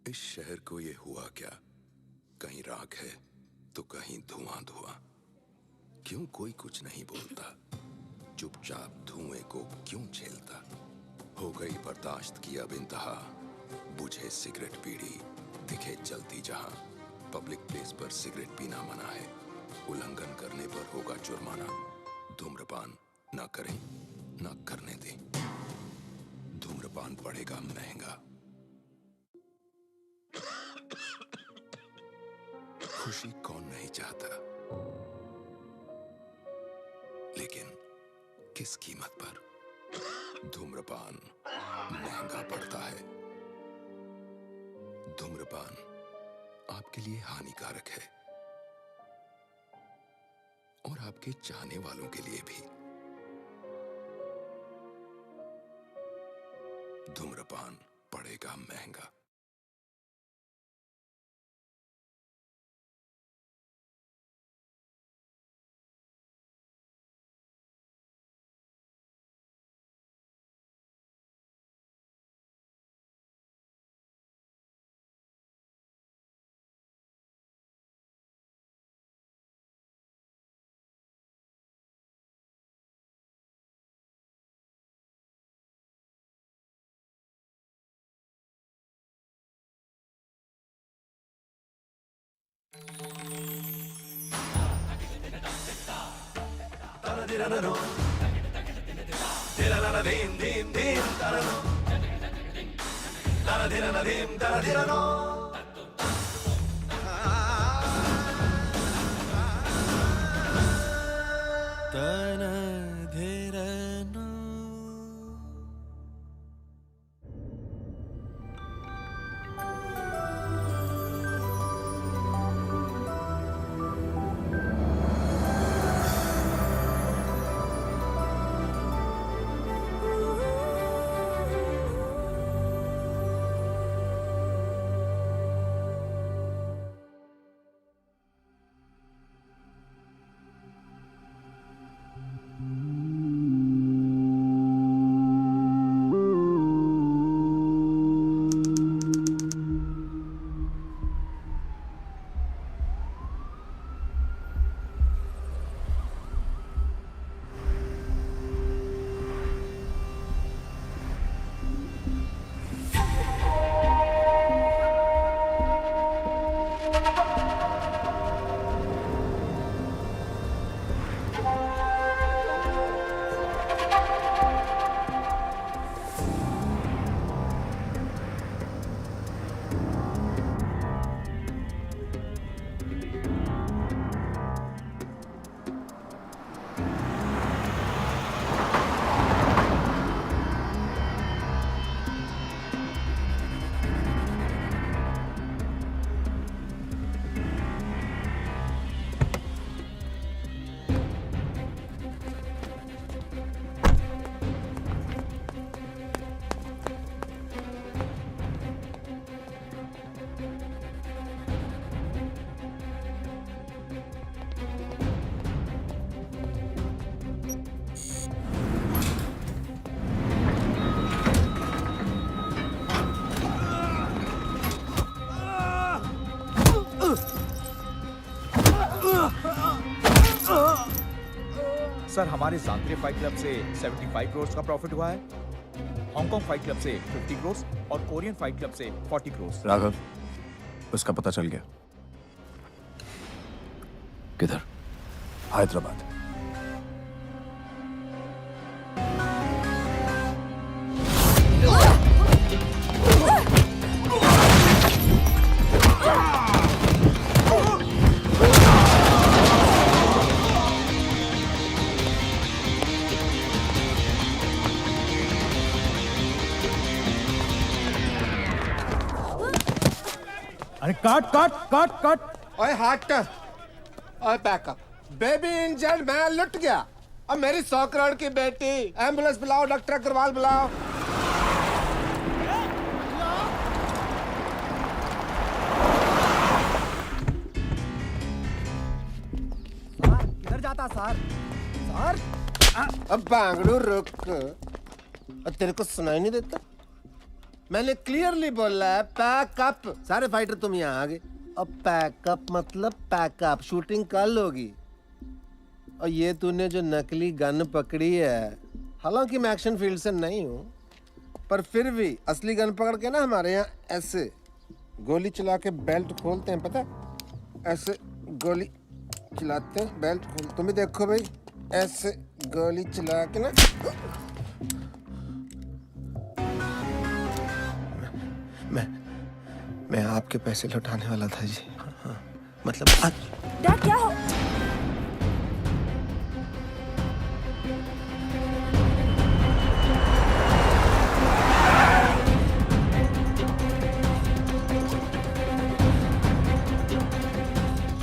इस शहर को ये हुआ क्या? कहीं राख है तो कहीं धुआं धुआं। क्यों कोई कुछ नहीं बोलता? चुपचाप धुएं को क्यों झेलता? हो गई बर्दाश्त की अब इंतहा। बुझे सिगरेट बीड़ी दिखे जलती जहां। पब्लिक प्लेस पर सिगरेट पीना मना है। उल्लंघन करने पर होगा जुर्माना। धूम्रपान ना करें ना करने दें। धूम्रपान पड़ेगा महंगा। खुशी कौन नहीं चाहता, लेकिन किस कीमत पर? धूम्रपान महंगा पड़ता है। धूम्रपान आपके लिए हानिकारक है और आपके चाहने वालों के लिए भी। धूम्रपान पड़ेगा महंगा। सर, हमारे सांत्रे फाइट क्लब से 75 करोड़ का प्रॉफिट हुआ है, हांगकांग फाइट क्लब से 50 करोड़ और कोरियन फाइट क्लब से 40 करोड़। राघव, उसका पता चल गया। किधर? हैदराबाद। अरे काट काट काट काट। ओए हट। ओए पैकअप। बेबी इंजर्ड मैन लुट गया। अब मेरी 100 करोड़ की बेटी। एम्बुलेंस बुलाओ, डॉक्टर अग्रवाल बुलाओ। किधर जाता सर? सर अब बांगड़ू रुक। अब तेरे को सुनाई नहीं देता? मैंने क्लियरली बोला है पैकअप। सारे फाइटर तुम यहाँ आ गए। अब पैकअप मतलब पैकअप, शूटिंग कल होगी। और ये तूने जो नकली गन पकड़ी है, हालांकि मैं एक्शन फील्ड से नहीं हूँ, पर फिर भी असली गन पकड़ के ना हमारे यहाँ ऐसे गोली चला के बेल्ट खोलते हैं, पता है? ऐसे गोली चलाते हैं, बेल्ट खोल। तुम भी देखो भाई, ऐसे गोली चला के ना। मैं आपके पैसे लौटाने वाला था जी। हाँ, मतलब डैड क्या हो?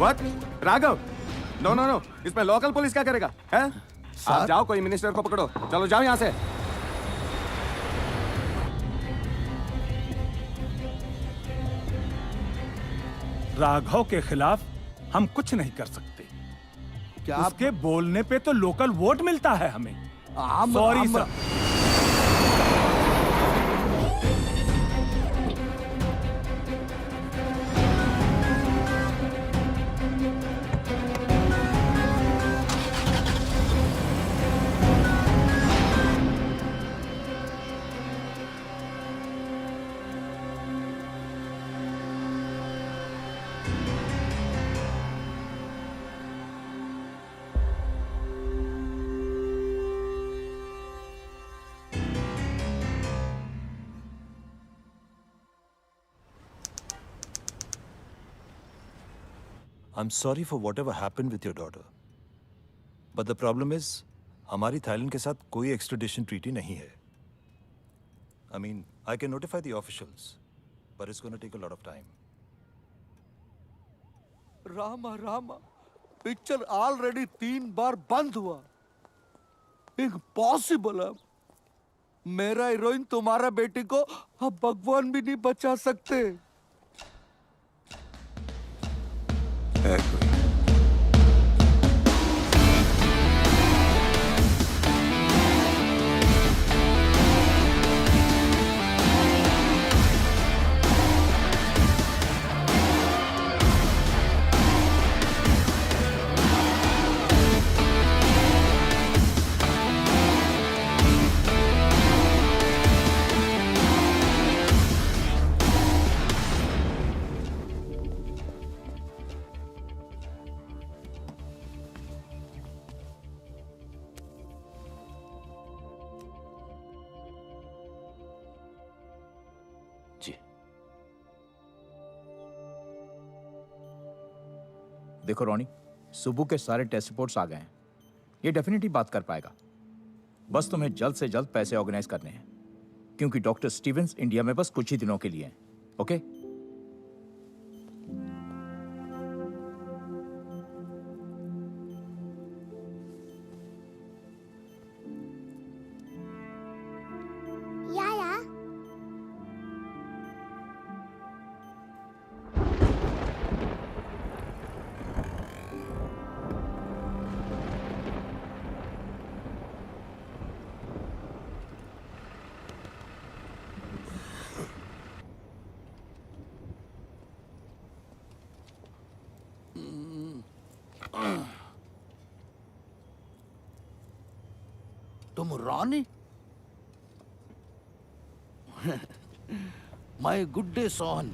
What? Raghav, no no no, इसमें लोकल पुलिस क्या करेगा? हैं? आप जाओ, कोई मिनिस्टर को पकड़ो। चलो जाओ यहाँ से। राघव के खिलाफ हम कुछ नहीं कर सकते। क्या उसके बोलने पे तो लोकल वोट मिलता है हमें। Sorry sir. I'm sorry for whatever happened with your daughter. But the problem is, हमारी थाईलैंड के साथ कोई एक्सट्रेडिशन ट्रीटी नहीं है. I mean, I can notify the officials, but it's going to take a lot of time. Rama picture already 3 बार बंद हुआ. Impossible है. मेरा हीरोइन तुम्हारा बेटी को अब भगवान भी नहीं बचा सकते. है कोई? देखो रॉनी, सुबह के सारे टेस्ट रिपोर्ट्स आ गए हैं. ये डेफिनेटली बात कर पाएगा. बस तुम्हें जल्द से जल्द पैसे ऑर्गेनाइज करने हैं, क्योंकि डॉक्टर स्टीवेंस इंडिया में बस कुछ ही दिनों के लिए हैं. ओके? तुम Rani? My good day Sohan,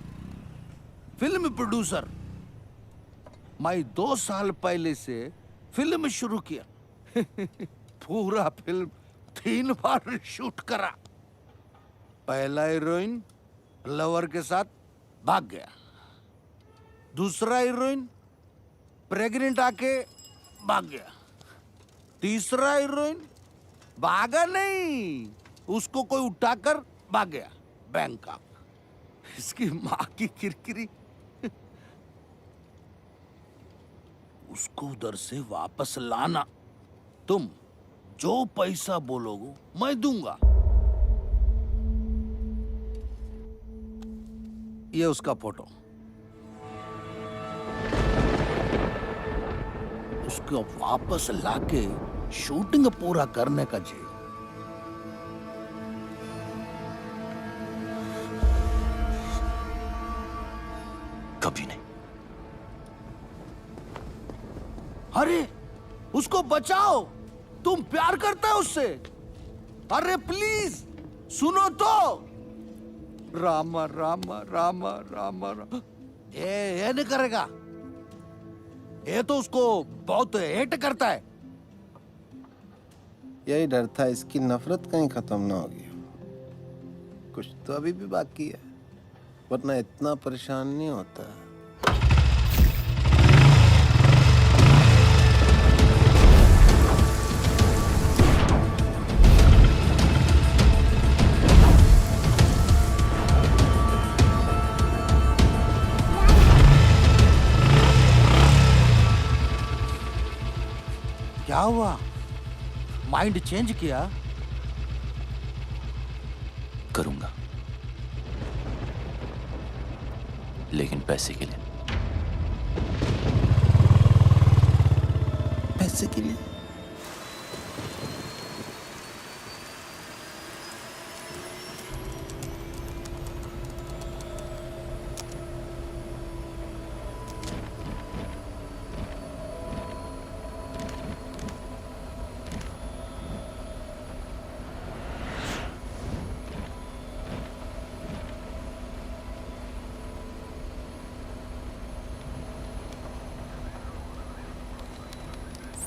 film producer. मैं 2 साल पहले से फिल्म शुरू किया. पूरा फिल्म 3 बार शूट करा. पहला हीरोइन लवर के साथ भाग गया. दूसरा हीरोइन प्रेग्नेंट आके भाग गया. तीसरा हीरोइन भागा नहीं, उसको कोई उठाकर भाग गया बैंकॉक. इसकी माँ की किरकिरी. उसको उधर से वापस लाना. तुम जो पैसा बोलोगे मैं दूंगा. ये उसका फोटो. उसको वापस लाके शूटिंग पूरा करने का जी. अरे उसको बचाओ, तुम प्यार करते हो उससे। अरे प्लीज सुनो तो। रामा रामा रामा रामा रामा। ये नहीं करेगा, ये तो उसको बहुत हेट करता है। यही डर था, इसकी नफरत कहीं खत्म ना होगी। कुछ तो अभी भी बाकी है, वरना इतना परेशान नहीं होता। क्या हुआ? माइंड चेंज किया? करूंगा, लेकिन पैसे के लिए। पैसे के लिए?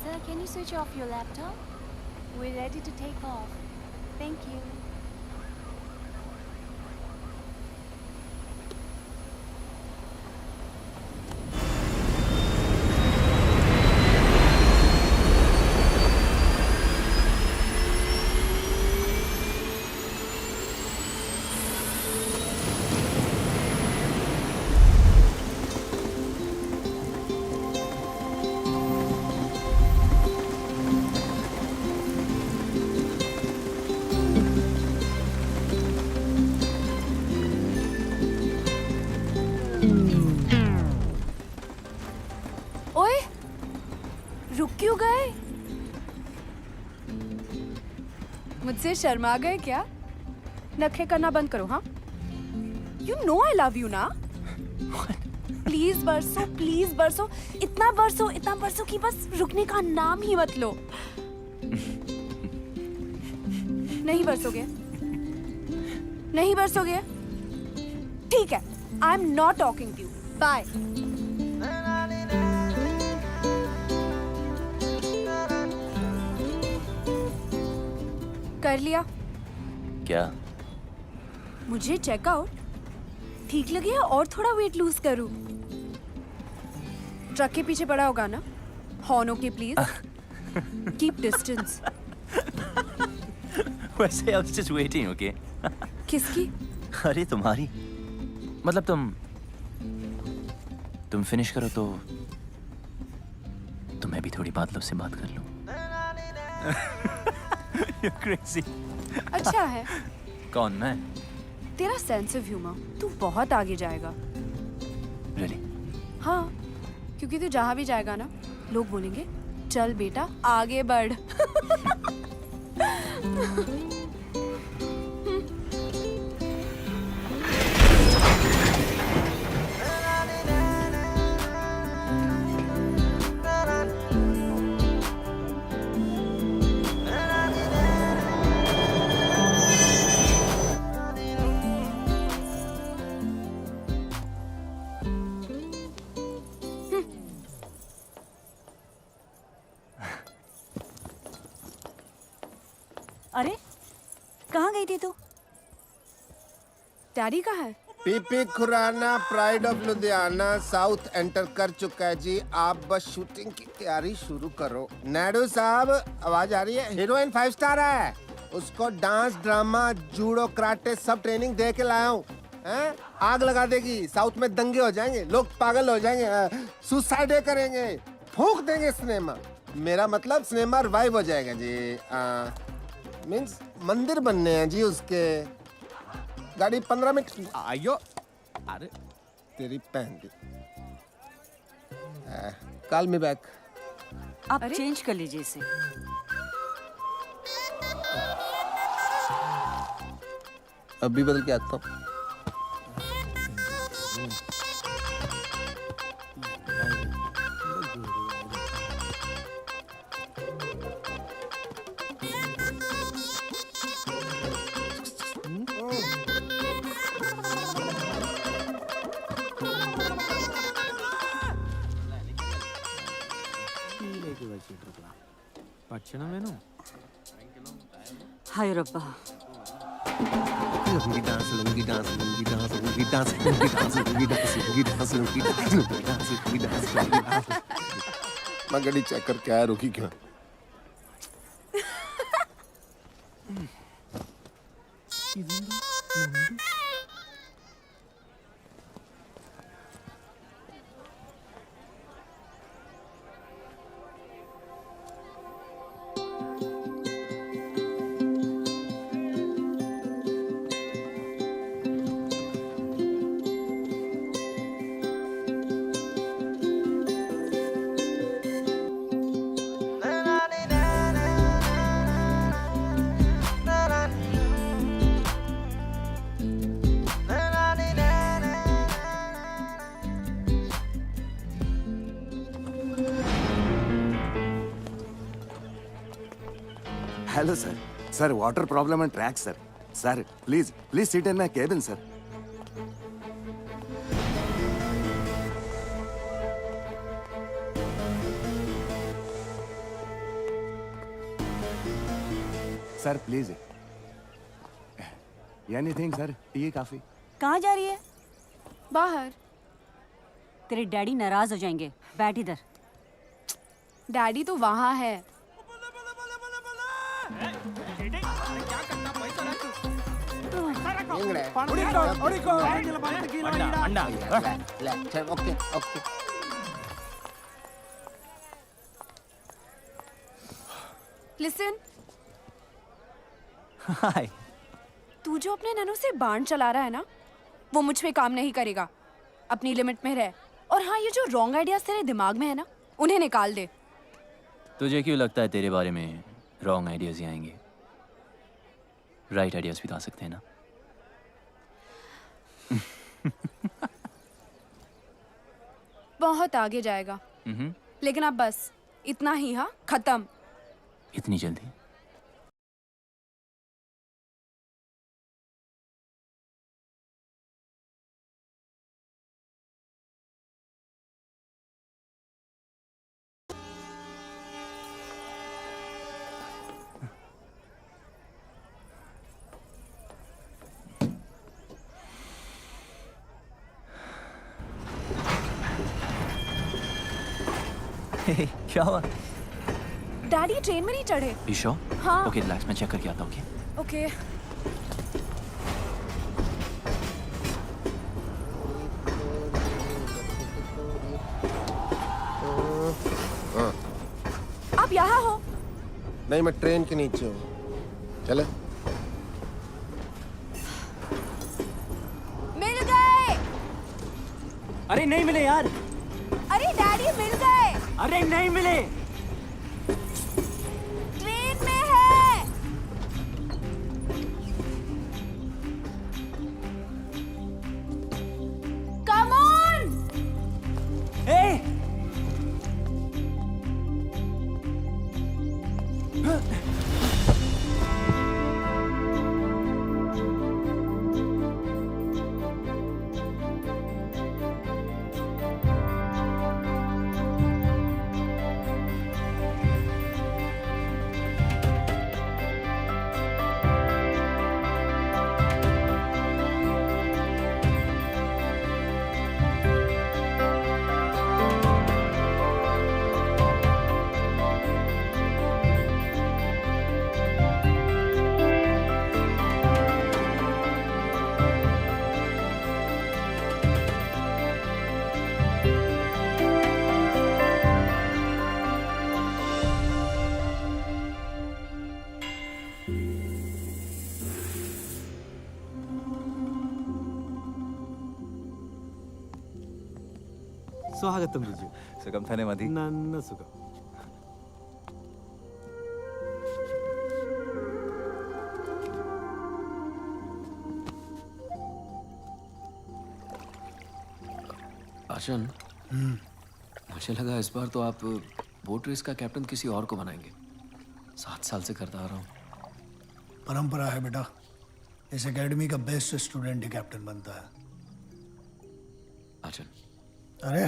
Sir, can you switch off your laptop? We're ready to take off. Thank you. ओए, रुक क्यों गए? मुझसे शर्मा गए क्या? नखरे करना बंद करो। हाँ, you know I love you ना। प्लीज बरसो, इतना बरसो कि बस रुकने का नाम ही मत लो। नहीं बरसोगे? ठीक है, I am not talking to you. Bye. कर लिया क्या? मुझे चेकआउट ठीक लगे या और थोड़ा वेट लूज करूं? ट्रक के पीछे पड़ा होगा ना? हॉर्न के प्लीज कीप डिस्टेंस। वैसे I was just waiting, okay? किसकी? अरे तुम्हारी। मतलब तुम फिनिश करो तो मैं भी थोड़ी बादलों से बात कर लूं। You're crazy. अच्छा है। कौन, मैं? तेरा सेंस ऑफ ह्यूमर, तू बहुत आगे जाएगा। Really? हाँ, क्योंकि तू जहाँ भी जाएगा ना, लोग बोलेंगे चल बेटा आगे बढ़। अरे कहाँ गई थी तू? डैडी कहाँ है? P P Khurana pride of Ludhiana south enter कर चुका है जी। आप बस शूटिंग की तैयारी शुरू करो। नायडू साहब, आवाज आ रही है? हीरोइन 5 स्टार है, उसको डांस, ड्रामा, जूडो, कराटे सब ट्रेनिंग दे के लाया हूँ। आग लगा देगी, साउथ में दंगे हो जाएंगे, लोग पागल हो जाएंगे, सुसाइड करेंगे, फूंक देंगे सिनेमा। मेरा मतलब सिनेमा रिवाइव हो जाएगा जी। मीन्स मंदिर बनने हैं जी उसके। गाड़ी 15 मिनट। आयो, अरे तेरी पहन दी। Call me back. आप चेंज कर लीजिए इसे। अभी बदल के आता हूँ। हाय रब्बा lungi dance lungi dance lungi dance lungi dance lungi dance lungi dance lungi dance lungi dance lungi dance lungi dance lungi dance. मैं गाड़ी चेक करके आया, रुकी क्यों? Hello sir, sir water problem and track sir. Sir please please seat in my cabin sir. Sir please. Anything sir, T काफी. कहाँ जा रही है? बाहर. तेरे डैडी नाराज हो जाएंगे, बैठ इधर। डैडी तो वहाँ है. Okay okay. लिसन, हाय. तू जो अपने ननू से बाण चला रहा है ना, वो मुझ पे काम नहीं करेगा. अपनी लिमिट में रह. और हाँ, ये जो रॉन्ग आइडियाज तेरे दिमाग में है ना, उन्हें निकाल दे. तुझे क्यों लगता है तेरे बारे में रॉन्ग आइडियाज ही आएंगे? राइट आइडियाज भी तो आ सकते हैं ना. बहुत आगे जाएगा. लेकिन अब बस इतना ही. हाँ, खत्म. इतनी जल्दी? क्या हुआ? डैडी ट्रेन में नहीं चढ़े. ईशो? हाँ. ओके रिलैक्स, मैं चेक करके आता हूँ. Okay okay. आप यहाँ हो? नहीं, मैं ट्रेन के नीचे हूँ. चले. मिल गए. अरे नहीं मिले यार. अरे डैडी मिल गए. अरे नहीं मिले. ट्रेन में है. Come on. ए! स्वागतम लीजिए. सुगम थाने मधी. नन्न सुगम. आशन, मुझे लगा इस बार तो आप बोट रेस का कैप्टन किसी और को बनाएंगे. 7 साल से करता आ रहा हूँ. परंपरा है बेटा. इस एकेडमी का बेस्ट स्टूडेंट ही कैप्टन बनता है. आशन. अरे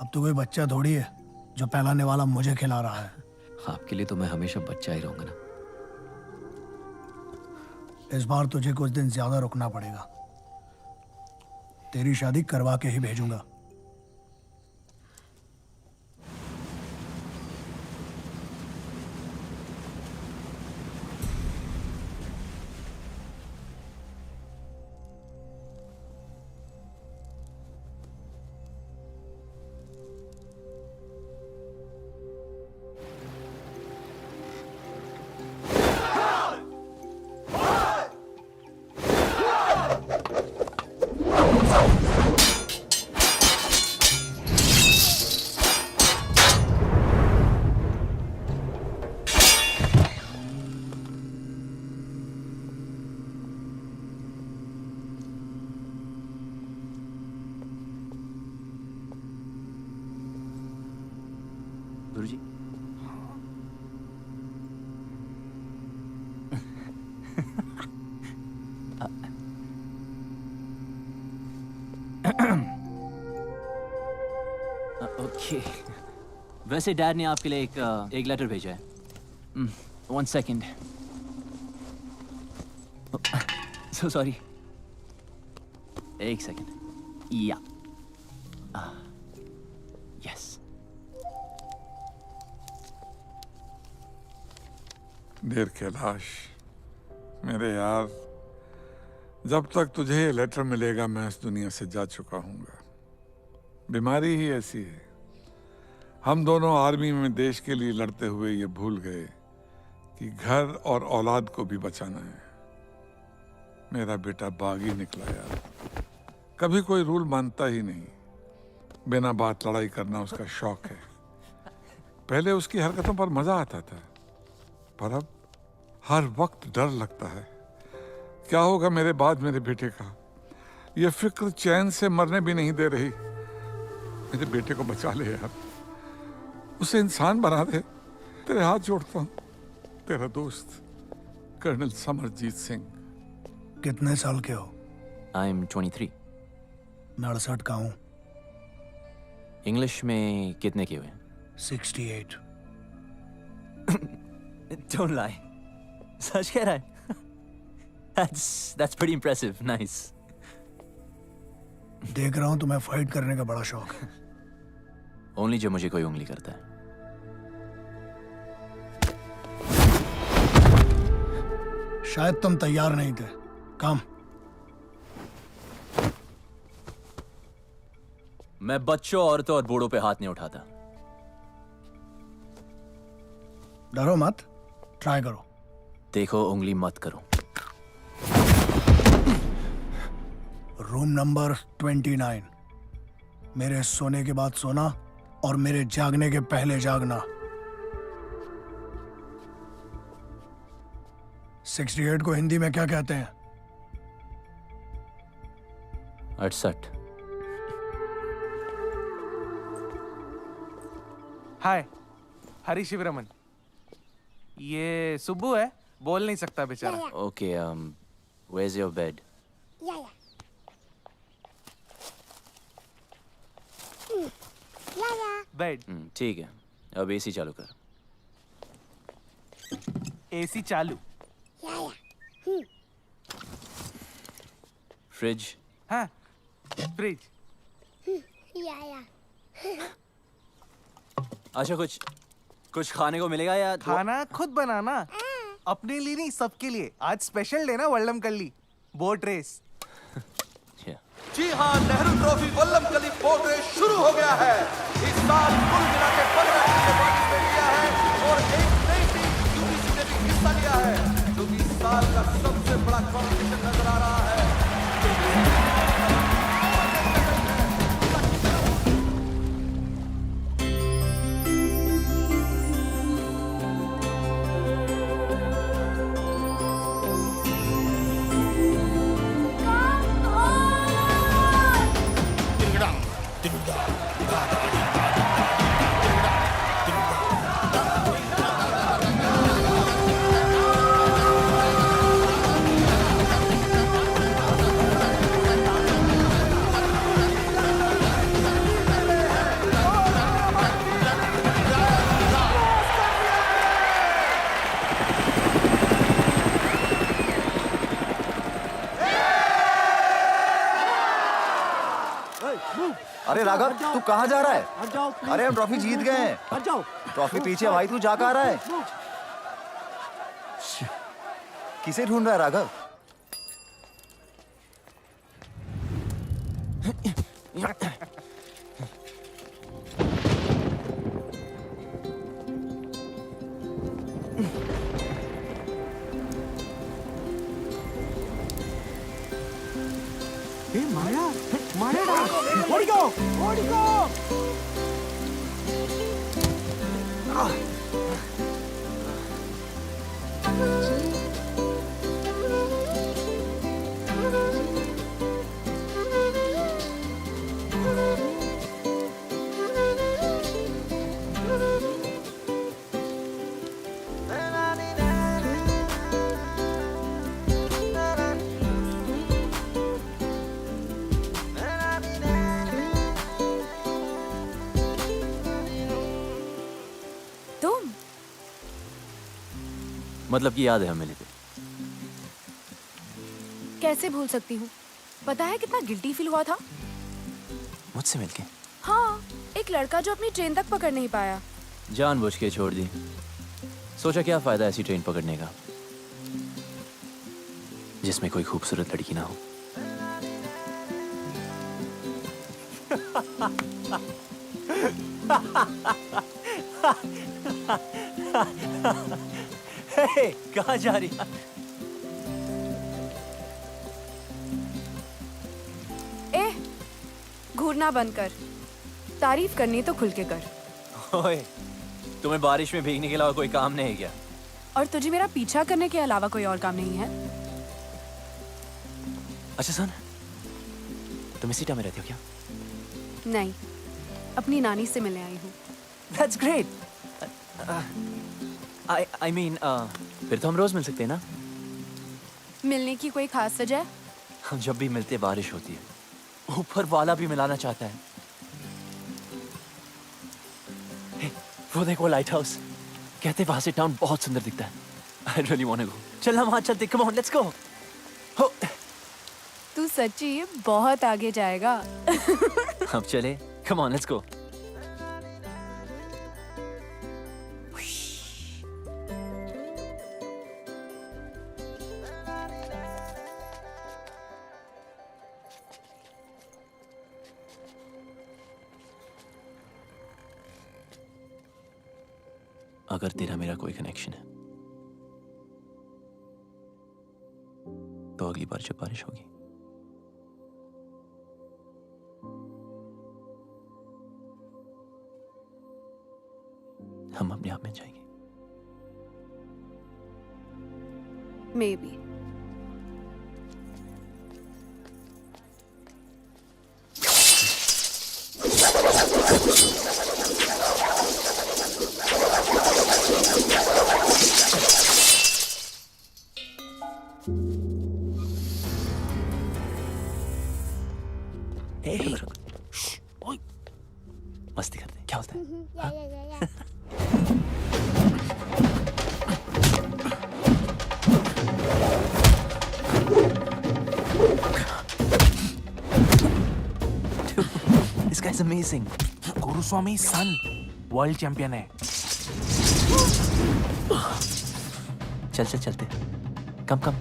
अब तो कोई बच्चा थोड़ी है. जो पहलाने वाला मुझे खिला रहा है। आपके लिए तो मैं हमेशा बच्चा ही रहूंगा ना। इस बार तुझे कुछ दिन ज्यादा रुकना पड़ेगा। तेरी शादी करवा के ही भेजूंगा। गुरुजी ओके। वैसे डैड ने आपके लिए एक लेटर भेजा है। 1 सेकेंड। So sorry. 1 सेकेंड। या यस। देर कैलाश, मेरे यार, जब तक तुझे ये लेटर मिलेगा मैं इस दुनिया से जा चुका हूँगा। बीमारी ही ऐसी है। हम दोनों आर्मी में देश के लिए लड़ते हुए ये भूल गए कि घर और औलाद को भी बचाना है। मेरा बेटा बागी निकला यार। कभी कोई रूल मानता ही नहीं। बिना बात लड़ाई करना उसका शौक है। पहले उसकी हरकतों पर मजा आता था, पर अब हर वक्त डर लगता है। क्या होगा मेरे बाद मेरे बेटे का? ये फिक्र चैन से मरने भी नहीं दे रही। मेरे बेटे को बचा ले यार, उसे इंसान बना दे। तेरे हाथ जोड़ता हूँ। तेरा दोस्त कर्नल समरजीत सिंह। कितने साल के हो? I am 23। मैं 68 का हूँ। इंग्लिश में कितने के हुए? 68। Don't lie. सच कह रहा है? That's pretty impressive. Nice. देख रहा हूँ तुम्हें फाइट करने का बड़ा शौक है। Only जब मुझे कोई उंगली करता है। शायद तुम तैयार नहीं थे। कम। मैं बच्चों, औरतों और बूढ़ों पे हाथ नहीं उठाता। डरो मत, ट्राई करो। देखो, उंगली मत करो। Room number 29। मेरे सोने के बाद सोना और मेरे जागने के पहले जागना। 68 को हिंदी में क्या कहते हैं? 68। हाय, हरी शिवरमन। ये सुब्बू है, बोल नहीं सकता बेचारा। Okay, where's your bed? Bed. ठीक है, अब एसी चालू कर। एसी चालू। फ्रिज। हाँ, फ्रिज। अच्छा, कुछ खाने को मिलेगा या खाना खुद बनाना। अपने लिए नहीं, सबके लिए। आज स्पेशल डे ना, वल्लमकल्ली बोट रेस। जी हाँ, Nehru trophy Vallamkali boat race शुरू हो गया है। इस साल कुल मिला के 15 टीमें पार्टिसिपेट किया है और एक नई टीम यूपीसी ने भी हिस्सा लिया है, जो कि इस साल का सबसे बड़ा कॉम्पिटिशन नजर आ रहा है। राघव, तू कहाँ जा रहा है? हट जाओ please। अरे हम ट्रॉफी जीत गए हैं। हट जाओ। ट्रॉफी पीछे है भाई, तू जा कहाँ रहा है? किसे ढूंढ रहा है राघव? ए माया, माया ओडिगो, ओडिगो। तुम मतलब कि याद है हम मिले थे। कैसे भूल सकती हूँ? पता है कितना गिल्टी फील हुआ था? मुझसे मिलके? हाँ, एक लड़का जो अपनी ट्रेन तक पकड़ नहीं पाया। जानबूझ के छोड़ दी। सोचा क्या फायदा ऐसी ट्रेन पकड़ने का जिसमें कोई खूबसूरत लड़की ना हो। हे, कहाँ जा रही है? ए, घूरना बंद कर। तारीफ करनी तो खुल के कर। ओए, तुम्हें बारिश में भीगने के अलावा कोई काम नहीं है क्या? और तुझे मेरा पीछा करने के अलावा कोई और काम नहीं है? अच्छा सुन, तुम इसी टाइम में रहती हो क्या? नहीं, अपनी नानी से मिलने आई हूँ। That's great. I mean, फिर तो हम रोज मिल सकते हैं ना? मिलने की कोई खास वजह? हम जब भी मिलते बारिश होती है, ऊपर वाला भी मिलाना चाहता है। Hey, वो देखो लाइट हाउस। कहते वहां से टाउन बहुत सुंदर दिखता है। I really want to go. चल हम वहां चलते। Come on, let's go. हो। तू सच्ची बहुत आगे जाएगा। अब चले। Come on, let's go. अगर तेरा मेरा कोई कनेक्शन है तो अगली बार जब बारिश होगी हम अपने आप में जाएंगे। Maybe. मस्ती करते हैं, क्या होता है? This guy's amazing. Guruswami son world champion है। चल चल चलते। कम कम।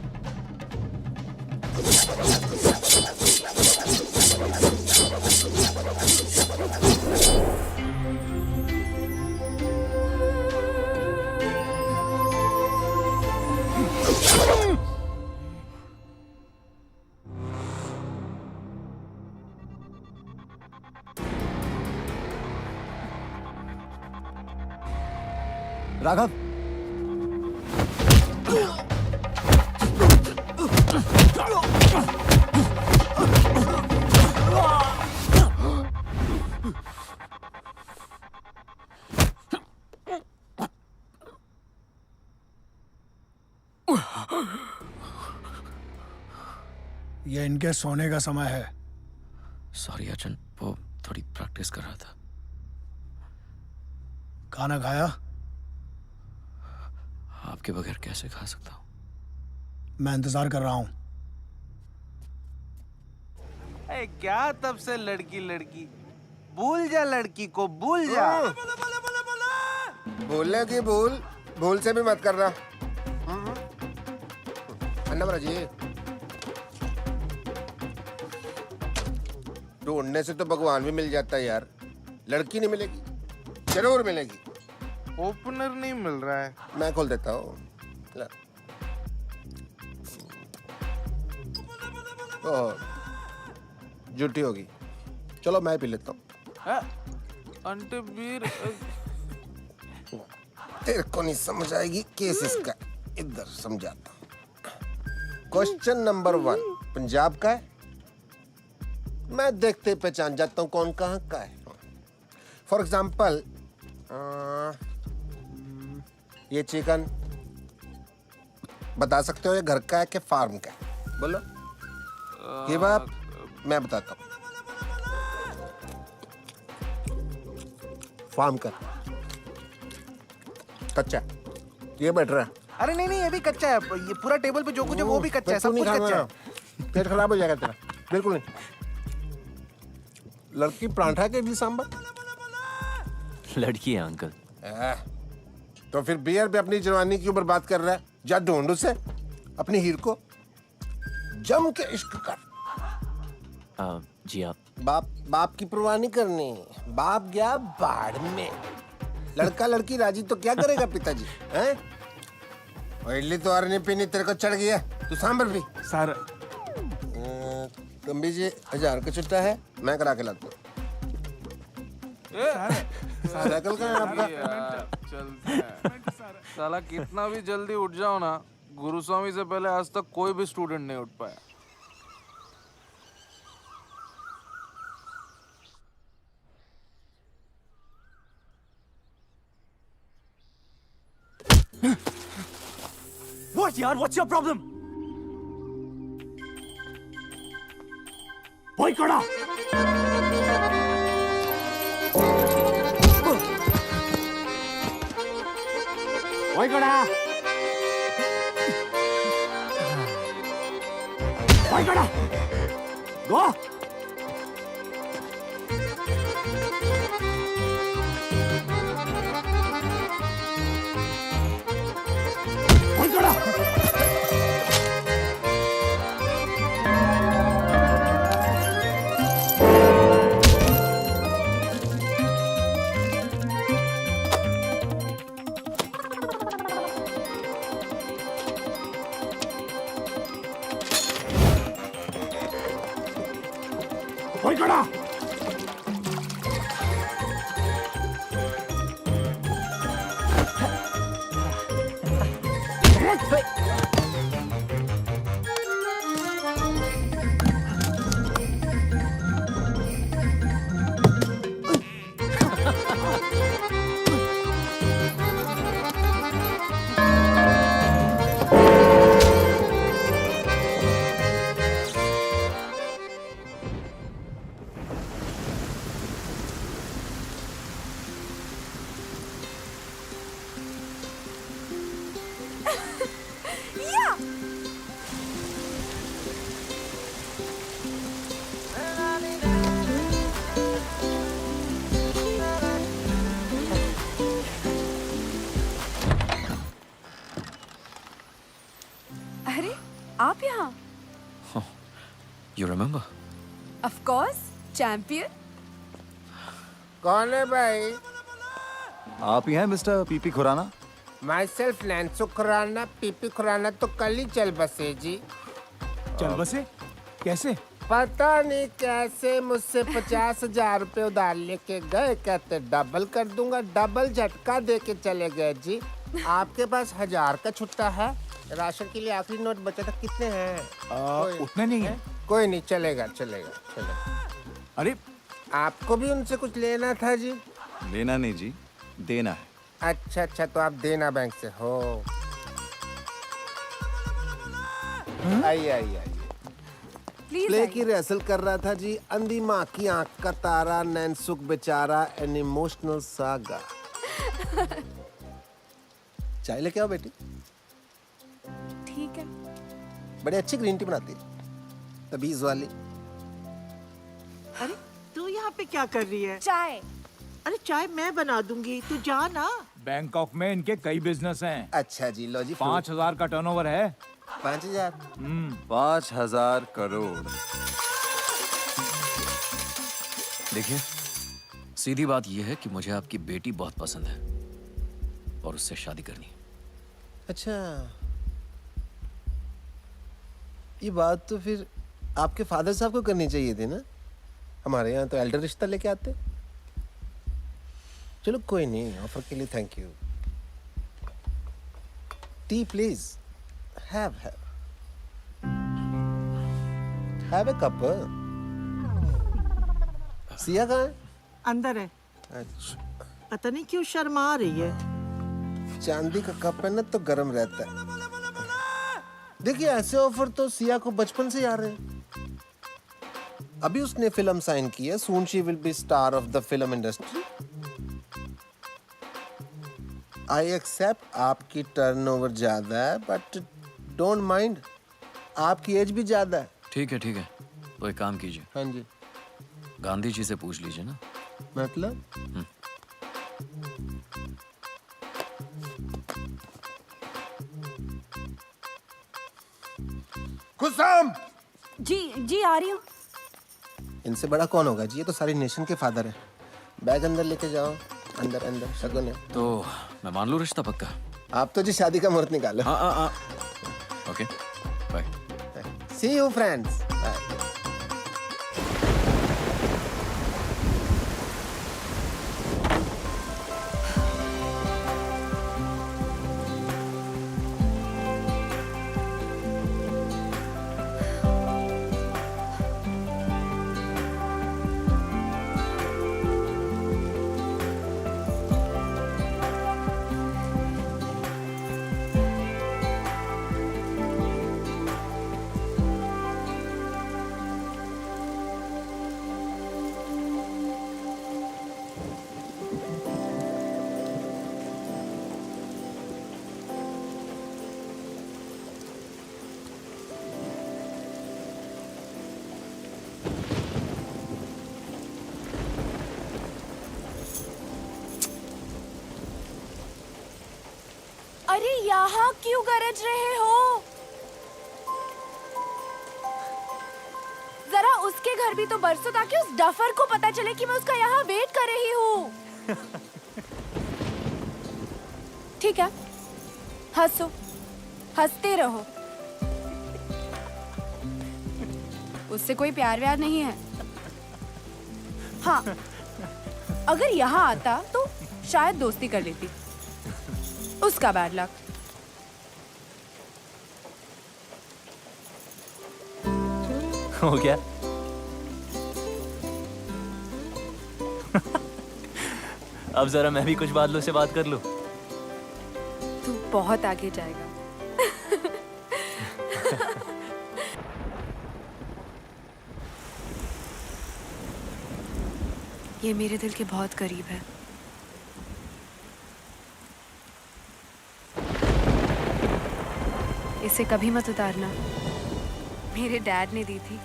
राघव, ये इनके सोने का समय है। सॉरी अर्जुन, वो थोड़ी प्रैक्टिस कर रहा था। खाना खाया? आपके बगैर कैसे खा सकता हूँ? मैं इंतजार कर रहा हूँ। क्या तब से लड़की लड़की? भूल जा लड़की को, भूल जा। भूलेगी भूल, भूल से भी मत करना। अन्ना जी, ढूंढने से तो भगवान भी मिल जाता है यार, लड़की नहीं मिलेगी, जरूर मिलेगी। ओपनर नहीं मिल रहा है। मैं खोल देता हूँ। झूठी होगी, चलो मैं पी लेता हूँ। आंटी बीर तेरे को नहीं समझ आएगी केस इसका, इधर समझाता हूँ। क्वेश्चन नंबर 1 पंजाब का है, मैं देखते पहचान जाता हूँ कौन कहाँ का है। फॉर एग्जाम्पल ये चिकन बता सकते हो ये घर का है कि फार्म का है? बोलो। ये बात मैं बताता हूँ, फार्म का कच्चा, ये बैठ रहा है। अरे नहीं नहीं, ये भी कच्चा है। ये पूरा टेबल पे जो कुछ है वो भी कच्चा है, सब कुछ कच्चा है। पेट खराब हो जाएगा तेरा। बिल्कुल नहीं। लड़की परांठा के इडली सांभर? लड़की है अंकल। तो फिर बियर पे अपनी जवानी क्यों बर्बाद कर रहा है? जा ढूंढ उसे, अपनी हीर को जम के इश्क कर। जी आप। बाप की परवाह नहीं करनी, बाप गया बाढ़ में। लड़का लड़की राजी तो क्या करेगा पिताजी? हैं? और इडली तो और नहीं पीनी, तेरे को चढ़ गया, तू सांभर पी। सर कम्बी जी 1000 का छुट्टा है, मैं करा के लाता हूँ। साइकिल का है आपका? साला कितना भी जल्दी उठ जाओ ना, गुरुस्वामी से पहले आज तक कोई भी स्टूडेंट नहीं उठ पाया। What यार? What's your problem? Boy कड़ा। Boy कड़ा। Boy कड़ा। Go। Boy कड़ा। Boy कड़ा। अरे आप यहाँ? You remember? Of course, champion. कौन है भाई? आप ही हैं mister PP Khurana? Myself नैन्सो खुराना। पीपी खुराना तो कल ही चल बसे जी। चल बसे? कैसे? पता नहीं कैसे मुझसे 50,000 रुपए उधार लेके गए, कहते डबल कर दूंगा, डबल झटका दे के चले गए जी। आपके पास 1000 का छुट्टा है? राशन के लिए आखिरी नोट बचा था, कितने हैं? उतने नहीं है। कोई नहीं, चलेगा चलेगा चलेगा। अरे आपको भी उनसे कुछ लेना था जी? लेना नहीं जी, देना है। अच्छा अच्छा, तो आप देना बैंक से हो। आइए आइए आइए। प्ले की रिहर्सल कर रहा था जी। अंधी माँ की आंख का तारा, नैनसुख बेचारा, एन इमोशनल सागा। चाय लेके आओ बेटी। ठीक है। बड़ी अच्छी ग्रीन टी बनाती है, तबीज वाली। अरे तू यहाँ पे क्या कर रही है? चाय। अरे चाय मैं बना दूंगी, तू जा ना। बैंकॉक में इनके कई बिजनेस हैं। अच्छा जी, लो जी। 5,000 का टर्नओवर है। 5,000? 5,000 करोड़। देखिए, सीधी बात यह है कि मुझे आपकी बेटी बहुत पसंद है और उससे शादी करनी है। अच्छा, ये बात तो फिर आपके फादर साहब को करनी चाहिए थी ना। हमारे यहाँ तो एल्डर रिश्ता लेके आते। चलो कोई नहीं, ऑफर के लिए thank you. T please. Have a cup. Siya कहाँ है? अंदर है। अच्छा, पता नहीं क्यों शर्मा रही है। चांदी का कप है ना तो गर्म रहता है। देखिए, ऐसे ऑफर तो सिया को बचपन से आ रहे हैं। अभी उसने फिल्म साइन की है। Soon she will be star of the film industry. I accept आपकी टर्नओवर ज्यादा है, बट डोंट माइंड, आपकी एज भी ज्यादा है। ठीक है, तो एक काम कीजिए। हाँ जी। गांधी जी से पूछ लीजिए ना। मतलब? कुसुम! जी आ रही हूँ। इनसे बड़ा कौन होगा जी? ये तो सारी नेशन के फादर है। बैग अंदर लेके जाओ। अंदर शगुन है। तो मैं मान लूं रिश्ता पक्का? आप तो जी शादी का मुहूर्त निकालो। हाँ। Okay, bye. See you friends. अरे यहाँ क्यों गरज रहे हो? जरा उसके घर भी तो बरसो ताकि उस डफर को पता चले कि मैं उसका यहाँ वेट कर रही हूँ। ठीक है, हंसो, हंसते रहो। उससे कोई प्यार व्यार नहीं है। हाँ, अगर यहाँ आता तो शायद दोस्ती कर लेती। उसका बैड लक। हो गया? अब जरा मैं भी कुछ बादलों से बात कर लूं। तू बहुत आगे जाएगा। ये मेरे दिल के बहुत करीब है। इसे कभी मत उतारना। मेरे डैड ने दी थी।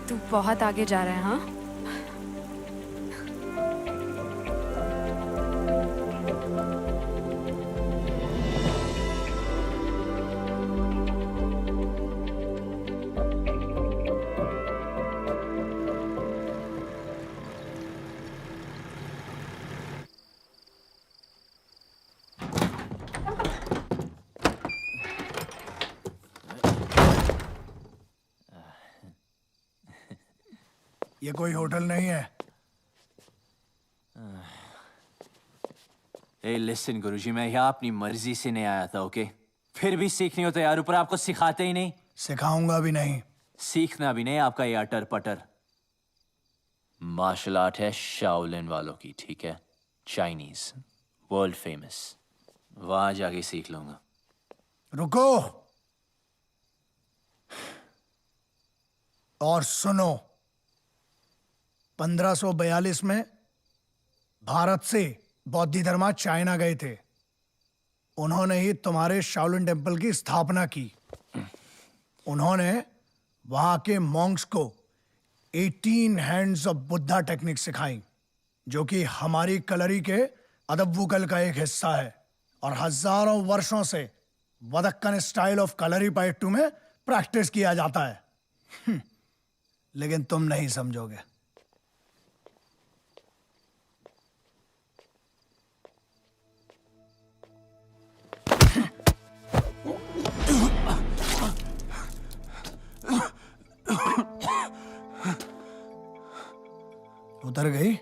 तू बहुत आगे जा रहा है। हाँ, ये कोई होटल नहीं है। ए लिसन गुरुजी, मैं यहाँ अपनी मर्जी से नहीं आया था, ओके? फिर भी सीखनी हो तो यार, ऊपर आपको सिखाते ही नहीं। सिखाऊंगा भी नहीं। सीखना भी नहीं आपका ये अटर पटर। मार्शल आर्ट है शाओलिन वालों की, ठीक है? Chinese, world famous. वहां जाके सीख लूंगा। रुको और सुनो। 1542 में भारत से बौद्ध धर्मा चाइना गए थे। उन्होंने ही तुम्हारे शाओलिन टेम्पल की स्थापना की। उन्होंने वहां के मॉन्क्स को 18 हैंड्स ऑफ बुद्धा टेक्निक सिखाई, जो कि हमारी कलरी के अदब्बुकल का एक हिस्सा है और हजारों वर्षों से वदक्कन स्टाइल ऑफ कलरी पाइट्टू में प्रैक्टिस किया जाता है। लेकिन तुम नहीं समझोगे। उतर गई?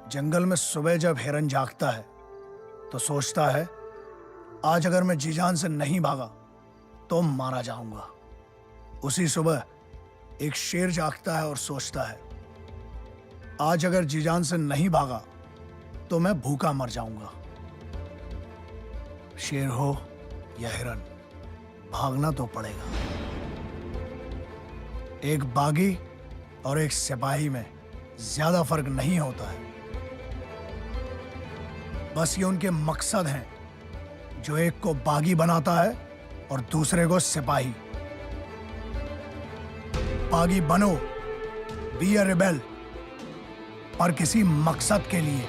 जंगल में सुबह जब हिरन जागता है तो सोचता है, आज अगर मैं जी जान से नहीं भागा तो मारा जाऊंगा। उसी सुबह एक शेर जागता है और सोचता है, आज अगर जी जान से नहीं भागा तो मैं भूखा मर जाऊंगा। शेर हो या हिरन, भागना तो पड़ेगा। एक बागी और एक सिपाही में ज्यादा फर्क नहीं होता है। बस ये उनके मकसद हैं जो एक को बागी बनाता है और दूसरे को सिपाही। बागी बनो, बी अ रिबेल, पर किसी मकसद के लिए।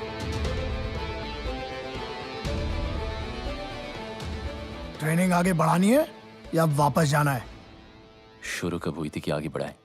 ट्रेनिंग आगे बढ़ानी है या वापस जाना है? शुरू कब हुई थी कि आगे बढ़ाए?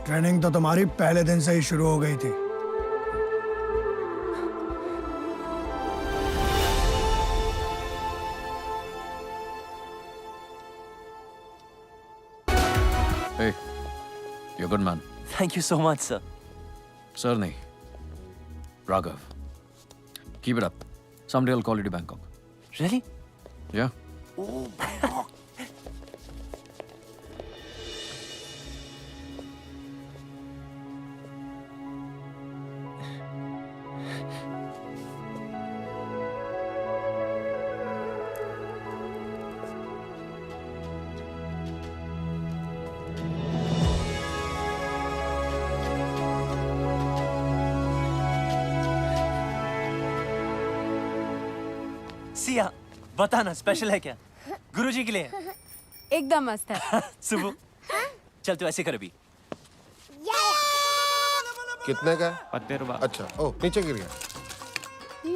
ट्रेनिंग तो तुम्हारी पहले दिन से ही शुरू हो गई थी। Hey, you're a good man. Thank you so much, sir. Sir, nahi. Raghav. Keep it up. Someday I'll call you to Bangkok. Really? Yeah. Oh, Siya, बताना स्पेशल है क्या? गुरुजी के लिए? एकदम मस्त है। सुबह, चल तू ऐसे कर अभी। कितने का? 15 रुपए। अच्छा, ओ नीचे गिर गया।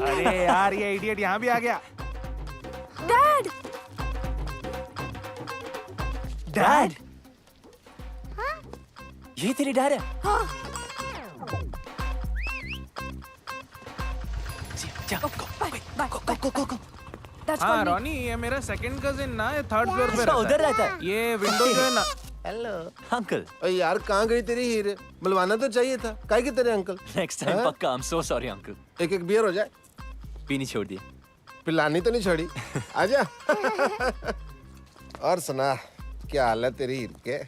अरे यार, ये इडियट यहाँ भी आ गया। डैड! डैड? ये तेरी डैड है? हाँ। हाँ रॉनी, ये मेरा सेकंड कजिन ना, ये थर्ड फ्लोर पे रहता है। उधर रहता है। ये विंडो जो है ना। Hello uncle. अरे यार कहाँ गई तेरी हीरे? बुलवाना तो चाहिए था। काहे के तेरे अंकल? नेक्स्ट टाइम पक्का। I'm so sorry uncle. एक बियर हो जाए। पीनी छोड़ दी। पिलानी तो नहीं छोड़ी। आजा। और सुना, क्या हाल है तेरी हीर के?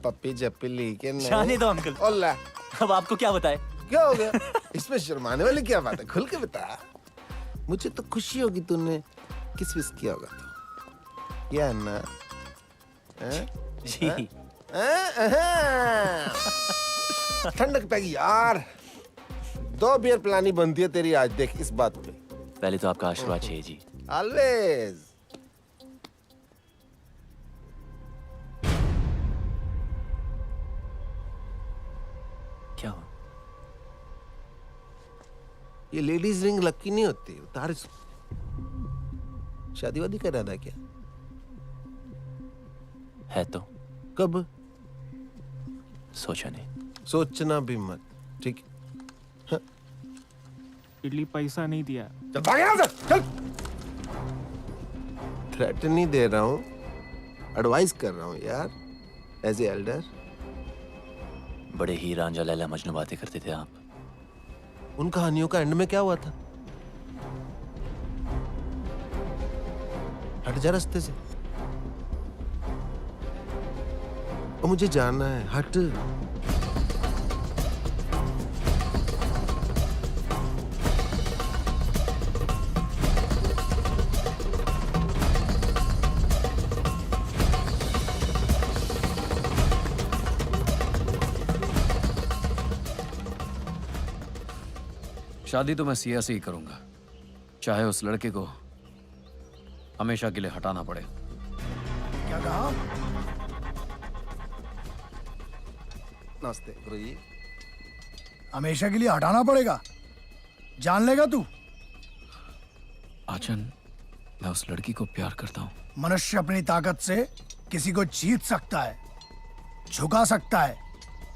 पप्पी जप्पी ली के नहीं? जाने दो अंकल। ओला। अब आपको क्या बताए? क्या हो गया? इसमें शर्माने वाली क्या बात है? खुल के बता। मुझे तो खुशी होगी तूने किस विस किया होगा तो। क्या ना? जी। ठंडक पैगी यार। 2 बियर पिलानी बनती है तेरी आज, देख इस बात पे। पहले तो आपका आशीर्वाद चाहिए जी। ऑलवेज। क्या हो? ये लेडीज रिंग लकी नहीं होती, उतार। शादी वादी कर रहा था क्या? है तो कब? सोचा नहीं। सोचना भी मत, ठीक? इडली पैसा नहीं दिया। चल भाग यहाँ से, चल। थ्रेट नहीं दे रहा हूँ, एडवाइस कर रहा हूँ यार, एज ए एल्डर। बड़े ही रांझा लैला मजनू बातें करते थे आप। उन कहानियों का एंड में क्या हुआ था? हट जा रास्ते से, और मुझे जाना है, हट। शादी तो मैं सिया से ही करूंगा, चाहे उस लड़के को हमेशा के लिए हटाना पड़े। क्या कहा? नमस्ते गुरुजी। हमेशा के लिए हटाना पड़ेगा? जान लेगा तू? आचन, मैं उस लड़की को प्यार करता हूँ। मनुष्य अपनी ताकत से किसी को जीत सकता है, झुका सकता है,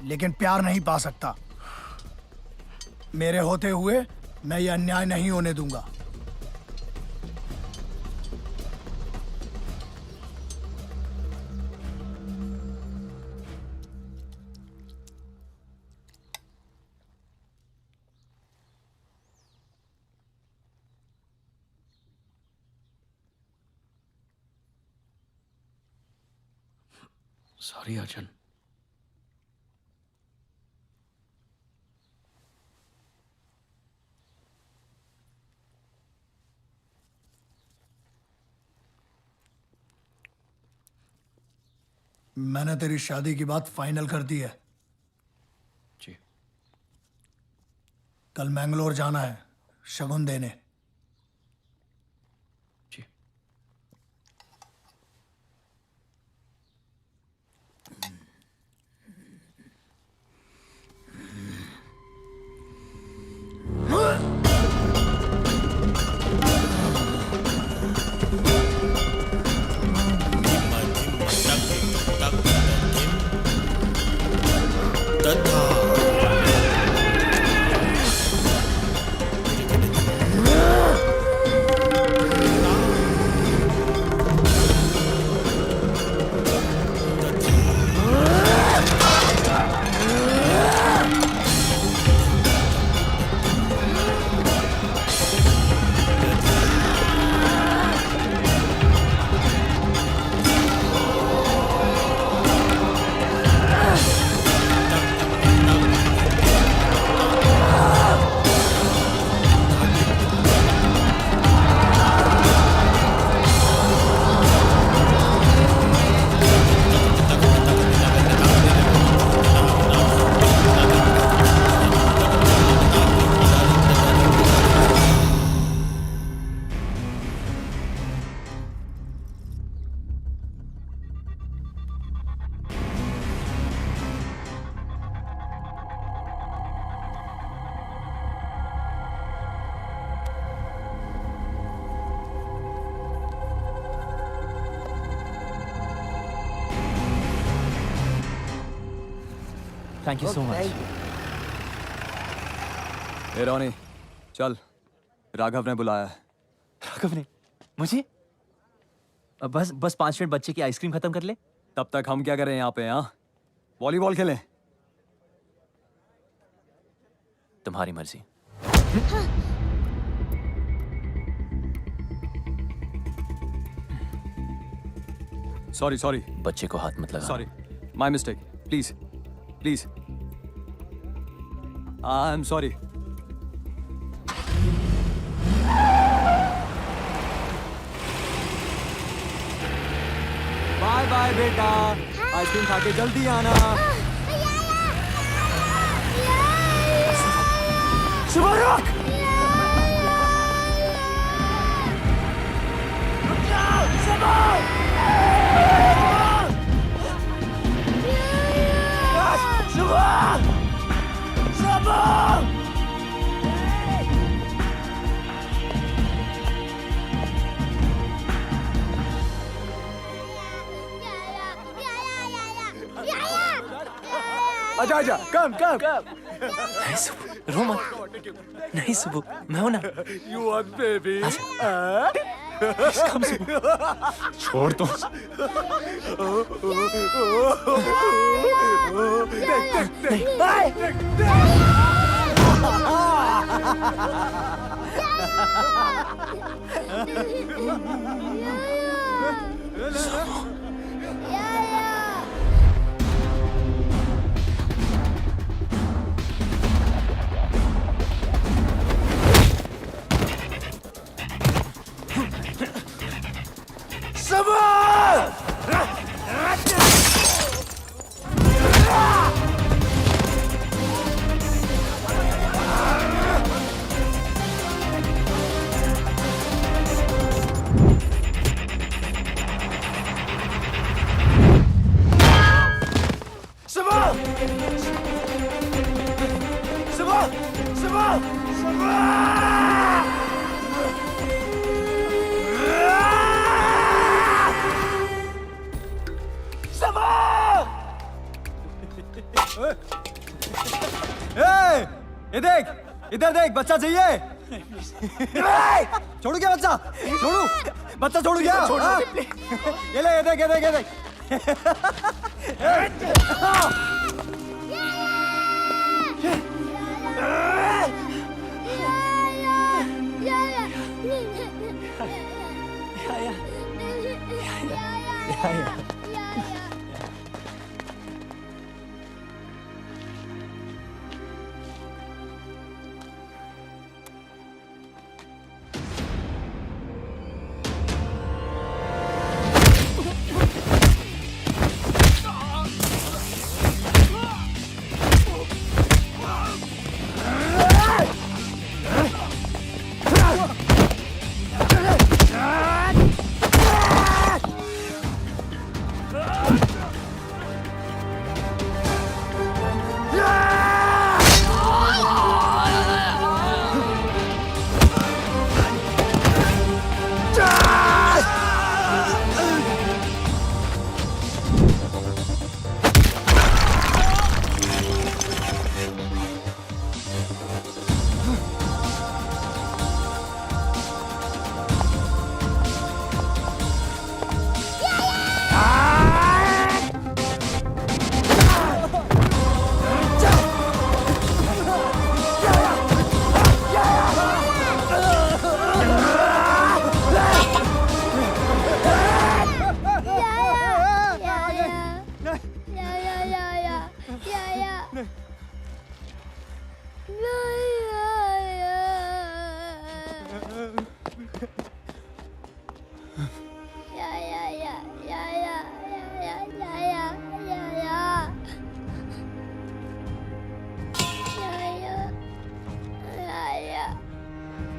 लेकिन प्यार नहीं पा सकता। मेरे होते हुए मैं ये अन्याय नहीं होने दूंगा। सॉरी आचन। मैंने तेरी शादी की बात फाइनल कर दी है। जी। कल मैंगलोर जाना है शगुन देने। जी। Thank you so much. ए रोनी, चल, राघव ने बुलाया है। राघव ने? मुझे? बस 5 मिनट बच्चे की आइसक्रीम खत्म कर ले। तब तक हम क्या करें यहाँ पे? हाँ, वॉलीबॉल खेलें। तुम्हारी मर्जी। सॉरी। बच्चे को हाथ मत लगा। Sorry, my mistake. Please. I am sorry. Bye बेटा, आइसक्रीम खा के जल्दी आना। शुभरक! आजा आजा कम कम नहीं सुबह रो मत नहीं सुबह मैं हूं ना यू आर बेबी कम सुबह छोड़ तो ये देख इधर देख बच्चा चाहिए छोड़ू क्या बच्चा छोड़ू बच्चा छोड़ू क्या हाँ? ये ले ये देख ये देख ये देख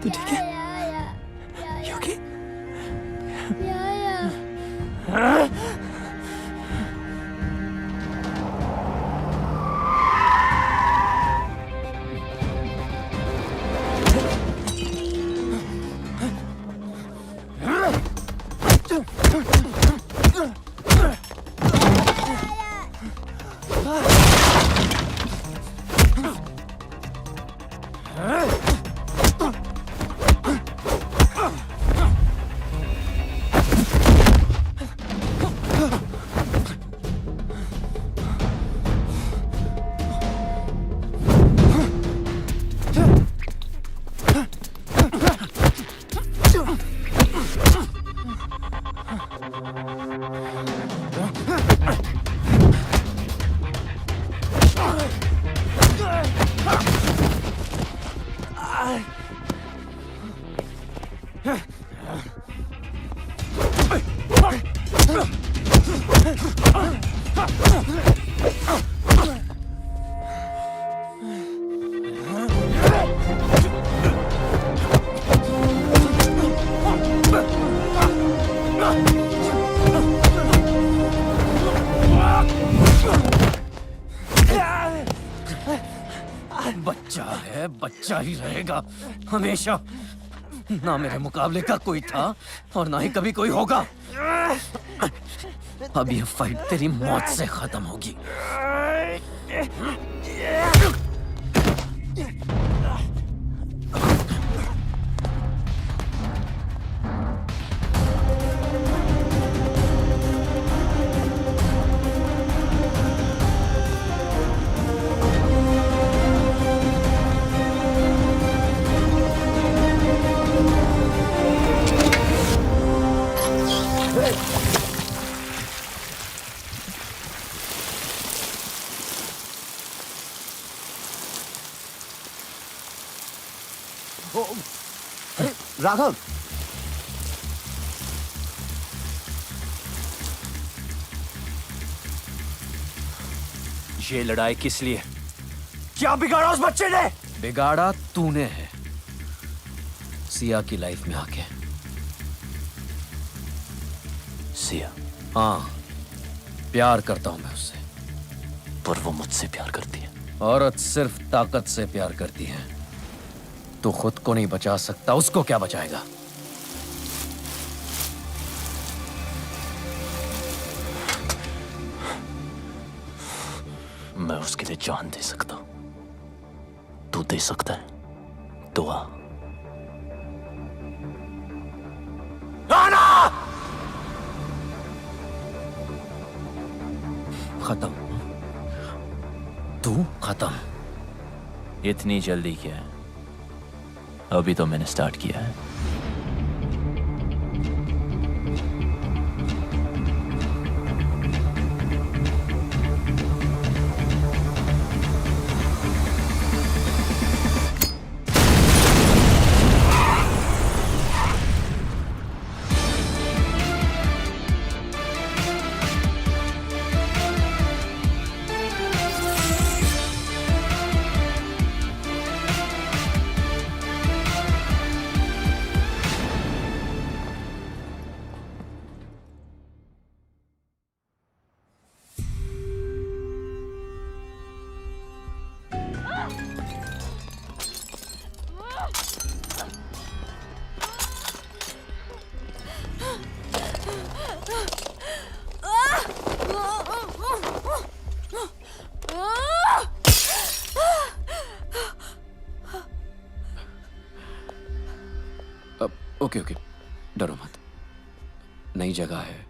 तू ठीक है You okay? बच्चा है बच्चा ही रहेगा हमेशा ना मेरे मुकाबले का कोई था और ना ही कभी कोई होगा अब ये फाइट तेरी मौत से खत्म होगी। अरे राघव, ये लड़ाई किस लिए? क्या बिगाड़ा उस बच्चे ने? बिगाड़ा तूने है, सिया की लाइफ में आके। सिया? हाँ, प्यार करता हूं मैं उससे। पर वो मुझसे प्यार करती है। औरत सिर्फ ताकत से प्यार करती है। तू खुद को नहीं बचा सकता, उसको क्या बचाएगा? मैं उसके लिए जान दे सकता हूं। तू दे सकता है दुआ? खत्म। तू खत्म। इतनी जल्दी क्या है? अभी तो मैंने स्टार्ट किया है। ओके ओके, डरो मत। नई जगह है,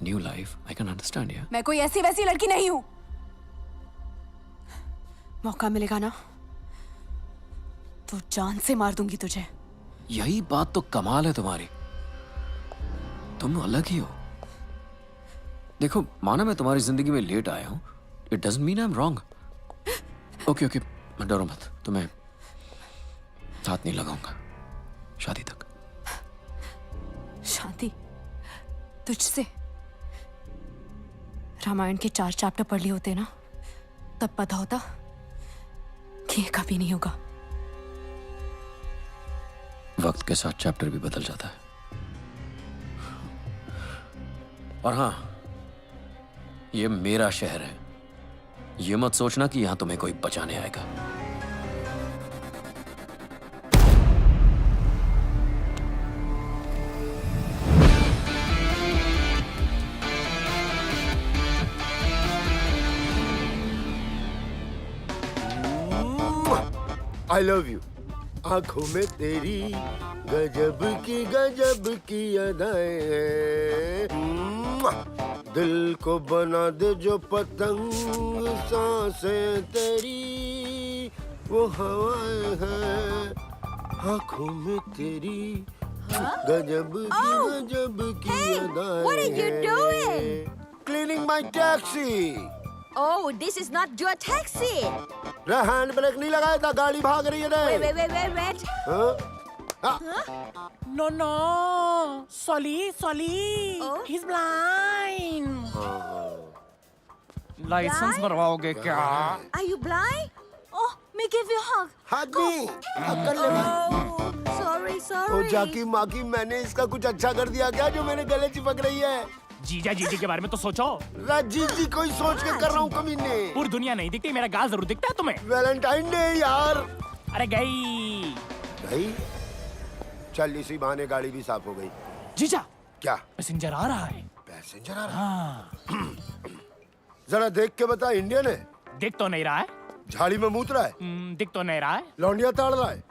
new life, I can understand यार। मैं कोई ऐसी वैसी लड़की नहीं हूं। मौका मिलेगा ना तो जान से मार दूंगी तुझे। यही बात तो कमाल है तुम्हारी, तुम अलग ही हो। देखो, माना मैं तुम्हारी जिंदगी में लेट आया हूं, it doesn't mean I am wrong. Okay okay, डरो मत, तुम्हें हाथ नहीं लगाऊंगा शादी तक। शादी तुझसे? रामायण के 4 चैप्टर पढ़ लिए होते ना, तब पता होता कि ये कभी नहीं होगा। वक्त के साथ चैप्टर भी बदल जाता है। और हाँ, ये मेरा शहर है, ये मत सोचना कि यहां तुम्हें कोई बचाने आएगा। I love you. आंखों में तेरी गजब की अदाएं हैं। दिल को बना दे जो पतंग, सांसें तेरी वो हवाएं हैं। आंखों में तेरी गजब की अदाएं हैं। What are you doing? Cleaning my taxi. Oh, this is not your taxi. Hand brake नहीं लगाया था, गाड़ी भाग रही है रे। Wait. No, Solly. He's blind. Licence बनवाओगे क्या? Are you blind? Oh, me give you a hug. Hug me. कर ले भाई। Sorry. ओ जाकी माकी, मैंने इसका कुछ अच्छा कर दिया क्या जो मेरे गले चिपक रही है? जीजा जीजी के बारे में तो सोचो। जी कोई सोच के कर रहा हूँ कमीने। पूरी दुनिया नहीं दिखती, मेरा गाल जरूर दिखता है तुम्हें। वैलेंटाइन डे यार। अरे गई। चल इसी बहाने गाड़ी भी साफ हो गई। जीजा, क्या पैसेंजर आ रहा है। पैसेंजर आ रहा। जरा देख के बता, इंडियन है? दिख तो नहीं रहा है। झाड़ी में मूत रहा है? दिख तो नहीं रहा है। लौंडिया ताड़ रहा है?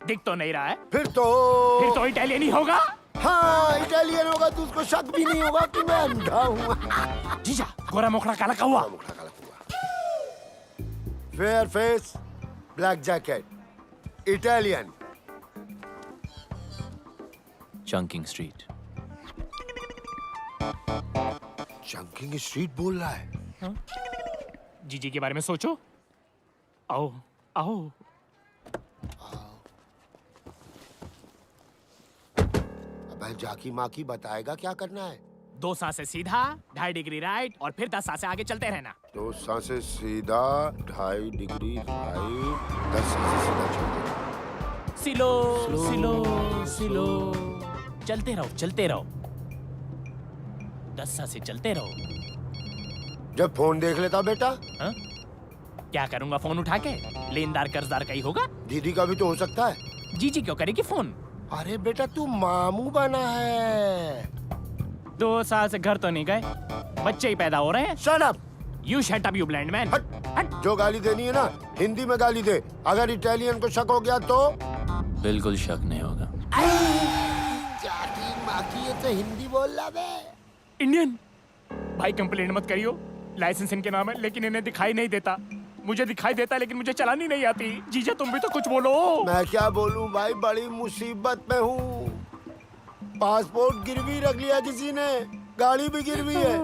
दिख तो नहीं रहा है। फिर तो इटालियन ही होगा। हाँ, इटालियन होगा तो उसको शक भी नहीं होगा कि मैं अंधा हूँ। जीजा, गोरा मुखड़ा काला कौवा। Fair face, black jacket, Italian. Chunking street. Chunking street बोल रहा है? जीजी के बारे में सोचो। आओ आओ। अबे जाकी माकी बताएगा क्या करना है? 2 सांसें सीधा, 2.5 डिग्री राइट और फिर 10 सांसें आगे चलते रहना। 2 सांसें सीधा, 2.5 डिग्री राइट, 10 सांसें सीधा चलते रहो। सिलो सिलो सिलो, चलते रहो चलते रहो, 10 सांसें चलते रहो। जब फोन देख लेता बेटा? हा? क्या करूंगा फोन उठा के? लेनदार कर्जदार का ही होगा। दीदी का भी तो हो सकता है। जीजी क्यों करेगी फोन? अरे बेटा तू मामू बना है। 2 साल से घर तो नहीं गए, बच्चे ही पैदा हो रहे हैं। Shut up! You shut up, you blind man. हट। जो गाली देनी है ना, हिंदी में गाली दे। अगर इटालियन को शक हो गया तो? बिल्कुल शक नहीं होगा। जाकी माकी, ये तो हिंदी बोल रहा बे। इंडियन भाई, कंप्लेंट मत करियो। लाइसेंस इनके नाम है, लेकिन इन्हें दिखाई नहीं देता। मुझे दिखाई देता है, लेकिन मुझे चलानी नहीं आती। जीजा तुम भी तो कुछ बोलो। मैं क्या बोलूं भाई, बड़ी मुसीबत में हूँ। पासपोर्ट गिरवी रख लिया किसी ने, गाड़ी भी गिरवी है,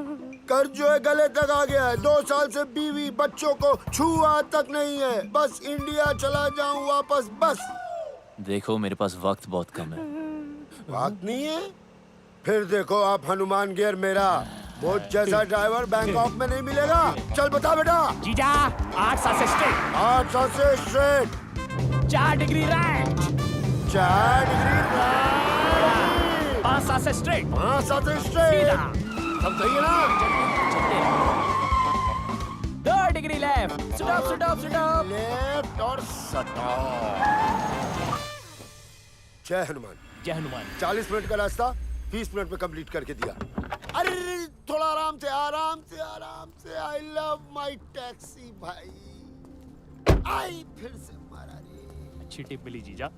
कर्ज जो है गले तक आ गया है। 2 साल से बीवी बच्चों को छुआ तक नहीं है। बस इंडिया चला जाऊं वापस, बस। देखो मेरे पास वक्त बहुत कम है। वक्त नहीं है? फिर देखो आप हनुमान गियर मेरा, वो जैसा ड्राइवर बैंकॉक में नहीं मिलेगा। चल बता बेटा। जीजा 8 सांसें स्ट्रेट। 8 सांसें straight, 4 degree right, 4 degree right, 5 सांसें स्ट्रेट, 5 सांसें स्ट्रेट। सब सही है ना? 2 degree left, stop stop stop, left और स्टॉप। जय हनुमान। जय हनुमान। 40 मिनट का रास्ता 20 मिनट में कंप्लीट करके दिया। अरे थोड़ा आराम से आराम से आराम से। आई लव माई टैक्सी भाई। आई फिर से मारा रे। अच्छी टिप मिली जीजा।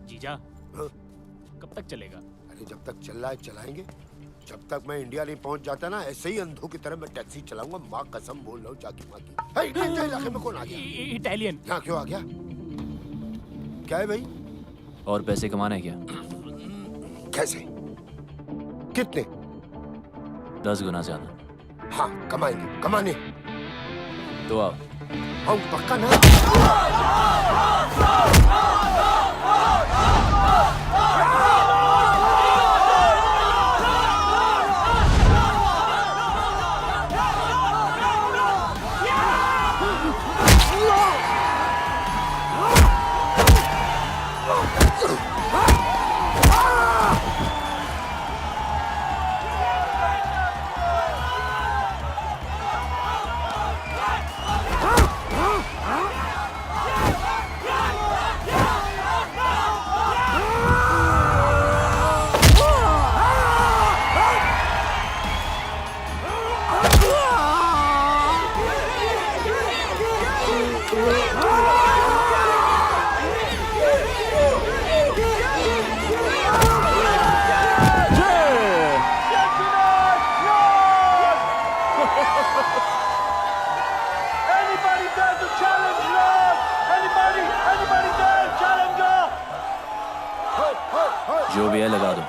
जीजा कब तक चलेगा? अरे जब तक चल रहा है चलाएंगे। जब तक मैं इंडिया नहीं पहुंच जाता ना, ऐसे ही अंधों की तरह मैं टैक्सी चलाऊंगा। माँ कसम बोल रहा हूँ जाकी माकी। इलाके में कौन आ गया? इटालियन। यहाँ क्यों आ गया? क्या है भाई? और पैसे कमाना है क्या? कैसे? कितने? 10 गुना ज्यादा। हाँ कमाएंगे, कमाने। तो आओ। हम पक्का ना। जो भी है लगा दो।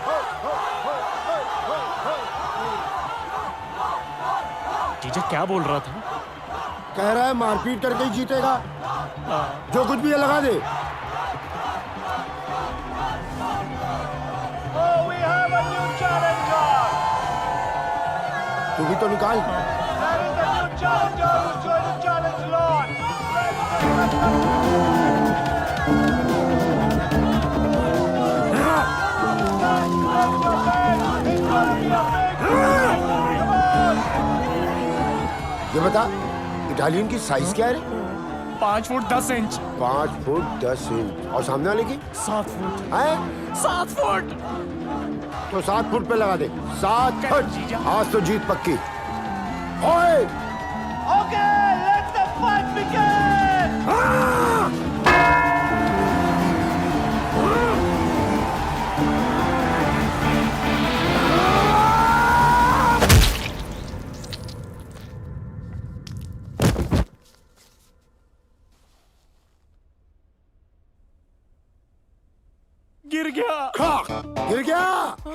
जीजा क्या बोल रहा था? कह रहा है मारपीट करके ही जीतेगा। जो कुछ भी है लगा दे। तू भी तो निकाल। ये बता, इटालियन की साइज क्या है रे? 5 फुट 10 इंच। 5 foot 10 inch. और सामने वाले की? 7 फुट। है? 7 फुट। तो 7 फुट पे लगा दे। 7 फुट। आज तो जीत पक्की। ओए! Okay, let the fight begin! गिर गया। गिर गया।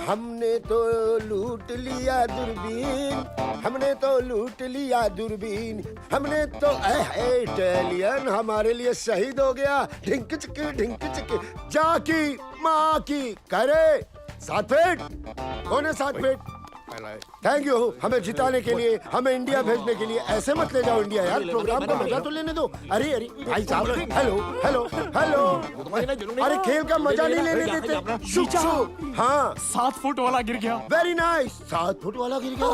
हमने तो लूट लिया दूरबीन, हमने तो लूट लिया दूरबीन, हमने तो इटालियन हमारे लिए शहीद हो गया। ढिंक चिक जाकी माँ की करे। 7 फीट। कौन है 7 फीट? थैंक यू हमें जिताने के लिए, हमें इंडिया भेजने के लिए। ऐसे मत ले जाओ इंडिया यार, प्रोग्राम को मजा तो लेने दो। अरे अरे भाई साहब, हेलो हेलो हेलो। अरे खेल का मजा नहीं लेने देते। शुक शुक। हाँ 7 फुट वाला गिर गया। Very nice. 7 फुट वाला गिर गया।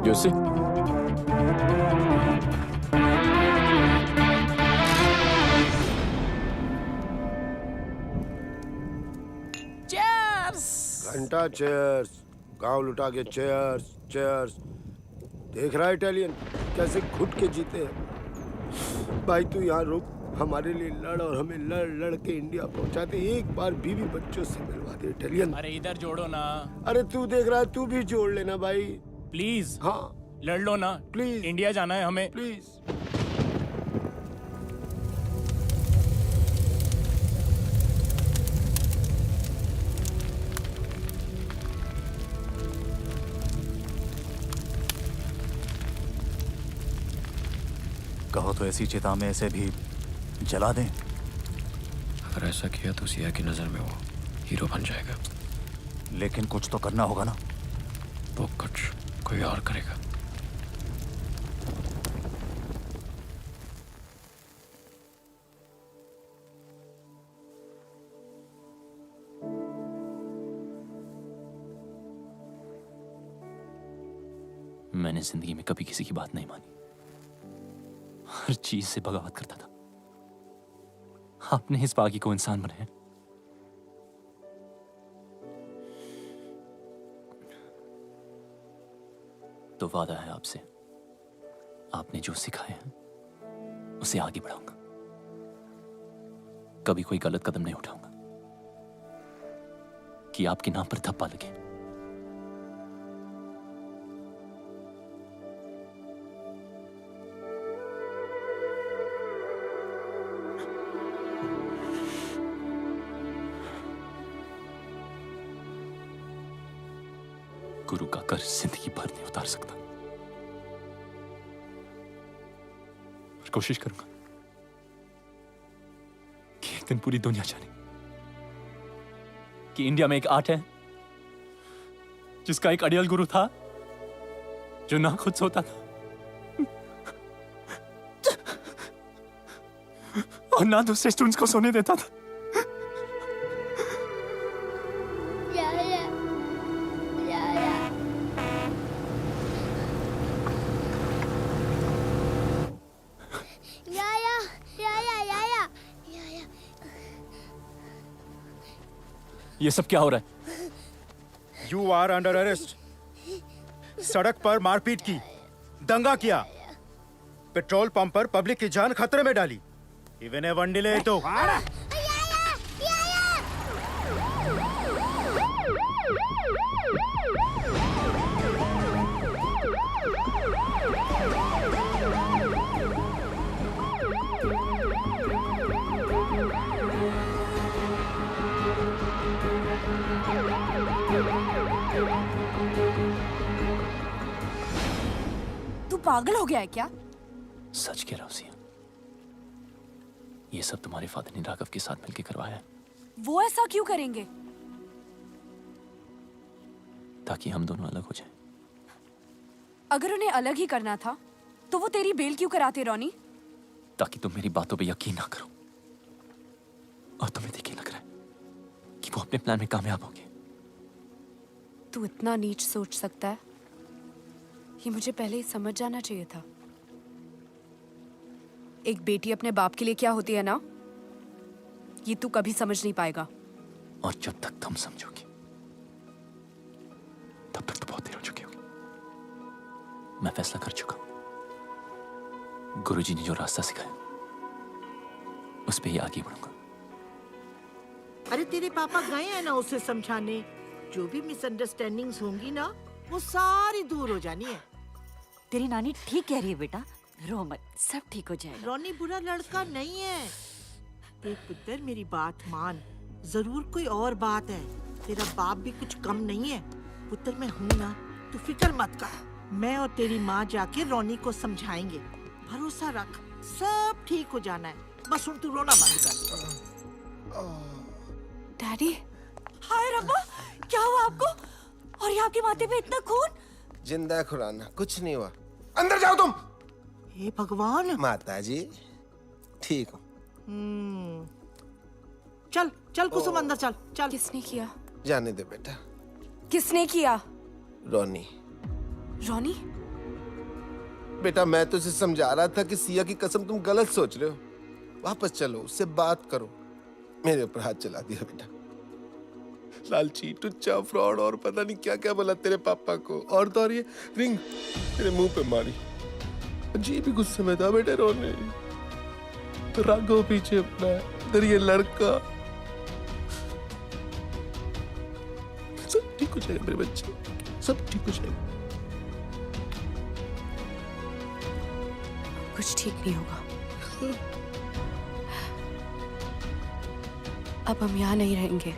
जोशी घंटा चेयर्स, गांव लुटा के चेयर्स चेयर्स। देख रहा है इटालियन कैसे घुट के जीते हैं। भाई तू यहाँ रुक, हमारे लिए लड़ और हमें लड़ लड़ के इंडिया पहुंचाते। एक बार बीवी बच्चों से मिलवा दे इटालियन। अरे इधर जोड़ो ना। अरे तू देख रहा है, तू भी जोड़ लेना भाई प्लीज। हाँ लड़ लो ना प्लीज। इंडिया जाना है हमें प्लीज। कहो तो ऐसी चिता में ऐसे भी जला दें। अगर ऐसा किया तो सिया की नजर में वो हीरो बन जाएगा। लेकिन कुछ तो करना होगा ना। वो कुछ कोई और करेगा। मैंने जिंदगी में कभी किसी की बात नहीं मानी, हर चीज से बगावत करता था। आपने इस बागी को इंसान बनाया। तो वादा है आपसे, आपने जो सिखाया है उसे आगे बढ़ाऊंगा। कभी कोई गलत कदम नहीं उठाऊंगा कि आपके नाम पर धब्बा लगे। गुरु का कर्ज जिंदगी भर नहीं उतार सकता, पर कोशिश करूंगा कि एक दिन पूरी दुनिया जाने कि इंडिया में एक आर्ट है जिसका एक अड़ियल गुरु था जो ना खुद सोता था और ना दूसरे स्टूडेंट्स को सोने देता था। ये सब क्या हो रहा है? You are under arrest. सड़क पर मारपीट की, दंगा किया, पेट्रोल पंप पर पब्लिक की जान खतरे में डाली। इवन ए वंडिले तो तू पागल हो गया है क्या? सच कह रहा हूं सिया, ये सब तुम्हारे फादर ने राघव के साथ मिलकर करवाया है। वो ऐसा क्यों करेंगे? ताकि हम दोनों अलग हो जाएं। अगर उन्हें अलग ही करना था तो वो तेरी बेल क्यों कराते रोनी? ताकि तुम मेरी बातों पे यकीन ना करो और तुम्हें देखिए लग रहा है कि वो अपने प्लान में कामयाब होंगे। तू इतना नीच सोच सकता है, ये मुझे पहले ही समझ जाना चाहिए था। एक बेटी अपने बाप के लिए क्या होती है ना, ये तू कभी समझ नहीं पाएगा। और जब तक तुम समझोगी तब तक तो बहुत देर हो चुकी होगी। मैं फैसला कर चुका हूं। गुरुजी ने जो रास्ता सिखाया उस पे ही आगे बढ़ूंगा। अरे तेरे पापा गए हैं ना उसे समझाने। जो भी मिसअंडरस्टैंडिंग्स होंगी ना वो सारी दूर हो जानी है। तेरी नानी ठीक कह रही है बेटा, रो मत, सब ठीक हो जाएगा। रोनी बुरा लड़का नहीं है। देख पुत्र मेरी बात मान, जरूर कोई और बात है। तेरा बाप भी कुछ कम नहीं है। पुत्र मैं हूं ना, तू फिक्र मत कर। मैं और तेरी माँ जाके रोनी को समझाएंगे। भरोसा रख, सब ठीक हो जाना है। बस उन तू रोना बंद कर। डैडी। हाय रब्बा, क्या हुआ आपको? और ये आपके माथे पे इतना खून? जिंदा है खुराना, कुछ नहीं हुआ। अंदर जाओ तुम। हे भगवान। माता जी ठीक हो? चल चल कुसुम अंदर चल चल। किसने किया? जाने दे बेटा। किसने किया? रोनी। रोनी? बेटा मैं तुझे समझा रहा था कि सिया की कसम तुम गलत सोच रहे हो। वापस चलो, उससे बात करो। मेरे ऊपर हाथ चला दिया बेटा। लालची, टुच्चा, फ्रॉड और पता नहीं क्या क्या बोला तेरे पापा को। और तो और ये रिंग तेरे मुंह पे मारी। अजीब ही गुस्से में था बेटे रोने। तो राघव पीछे अपना इधर ये लड़का। सब ठीक हो जाएगा मेरे बच्चे, सब ठीक हो जाएगा। कुछ ठीक नहीं होगा। अब हम यहाँ नहीं रहेंगे।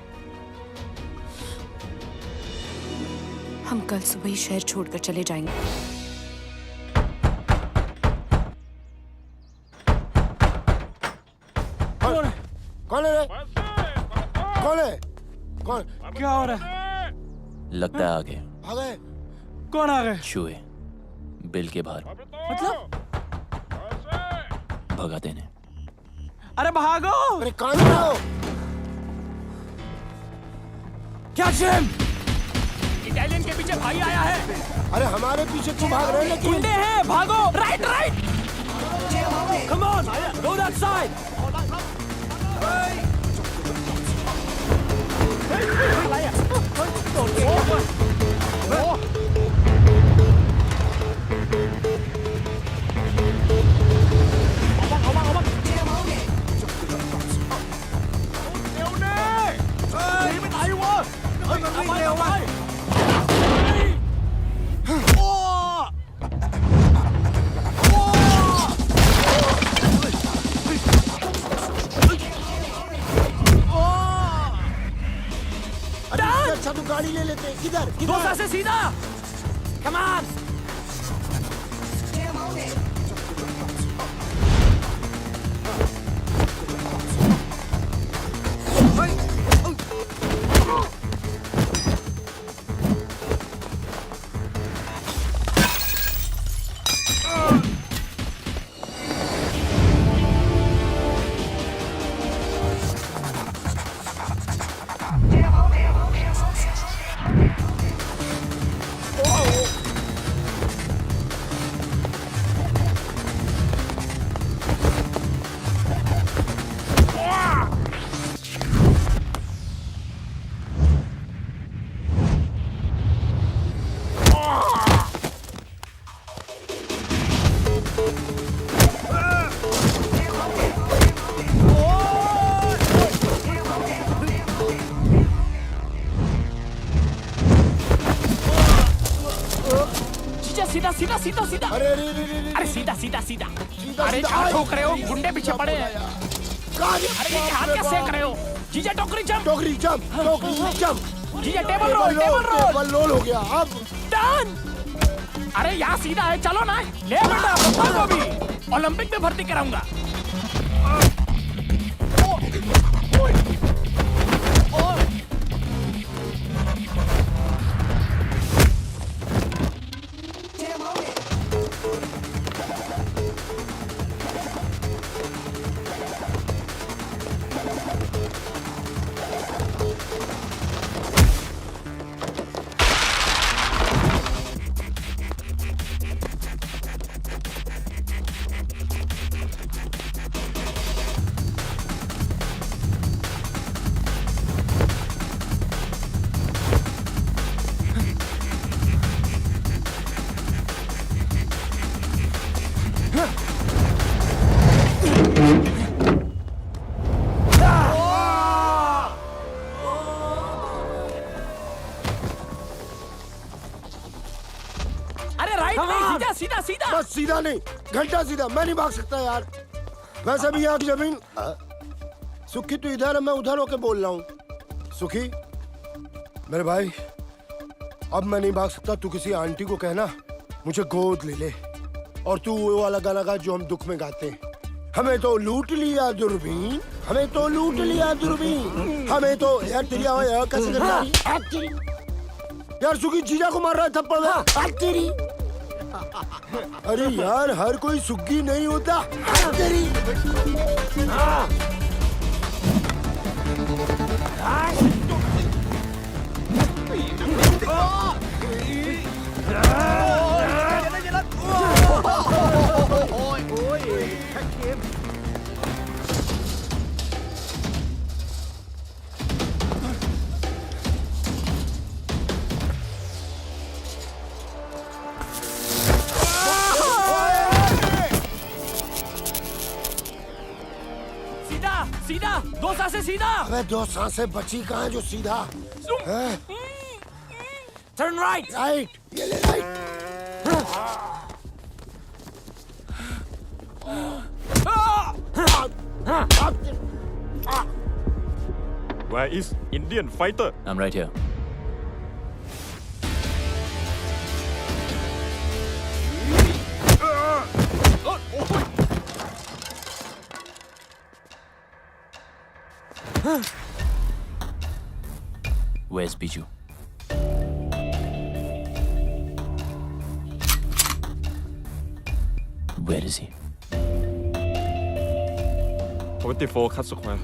हम कल सुबह ही शहर छोड़कर चले जाएंगे। कौन है रे? कौन है? कौन? क्या हो रहा है? लगता है आ गए। आ गए? कौन आ गए? चूहे बिल के बाहर। मतलब? भगा देने। अरे भागो! अरे कौन हो? क्या जेम? इटालियन के पीछे भाई आया है। अरे हमारे पीछे क्यों भाग रहे हैं? लेकिन गुंडे हैं, भागो! Right right! Come on, go that side. अच्छा तो गाड़ी ले लेते हैं। किधर? किधर? से सीधा। Come on. सीधा सीधा सीधा सीधा। अरे सीधा सीधा सीधा। अरे क्या ठोक रहे हो? गुंडे पीछे पड़े हैं। अरे ये हाथ क्या सेक रहे हो? जीजा टोकरी जंप। टोकरी जंप। टोकरी जंप। जीजा table roll. Table roll. Table roll हो गया। अब डन। अरे यहाँ सीधा है, चलो ना। ले बेटा पप्पा को भी ओलंपिक में भर्ती कराऊंगा। अरे राइट नहीं, सीधा सीधा सीधा। बस सीधा नहीं, घंटा सीधा। मैं नहीं भाग सकता यार। वैसे भी यहाँ की जमीन। सुखी तू इधर है, मैं उधर होके बोल रहा हूँ। सुखी मेरे भाई, अब मैं नहीं भाग सकता। तू किसी आंटी को कहना मुझे गोद ले ले, और तू वो वाला गाना गा जो हम दुख में गाते हैं। हमें तो लूट लिया दूरबीन, हमें तो लूट लिया दूरबीन, हमें तो यार तेरी आवाज़ यार कैसे कर रही है? यार सुखी जीजा को मार रहा है थप्पड़ में। तेरी अरे यार हर कोई सुखी नहीं होता। तेरी सीधा, दो सांसें सीधा। अबे दो सांसें बची कहाँ है जो सीधा? Turn right. राइट, ये ले right. Where is Indian fighter? I'm right here. Where's Biju? Where is he? 44 cut square.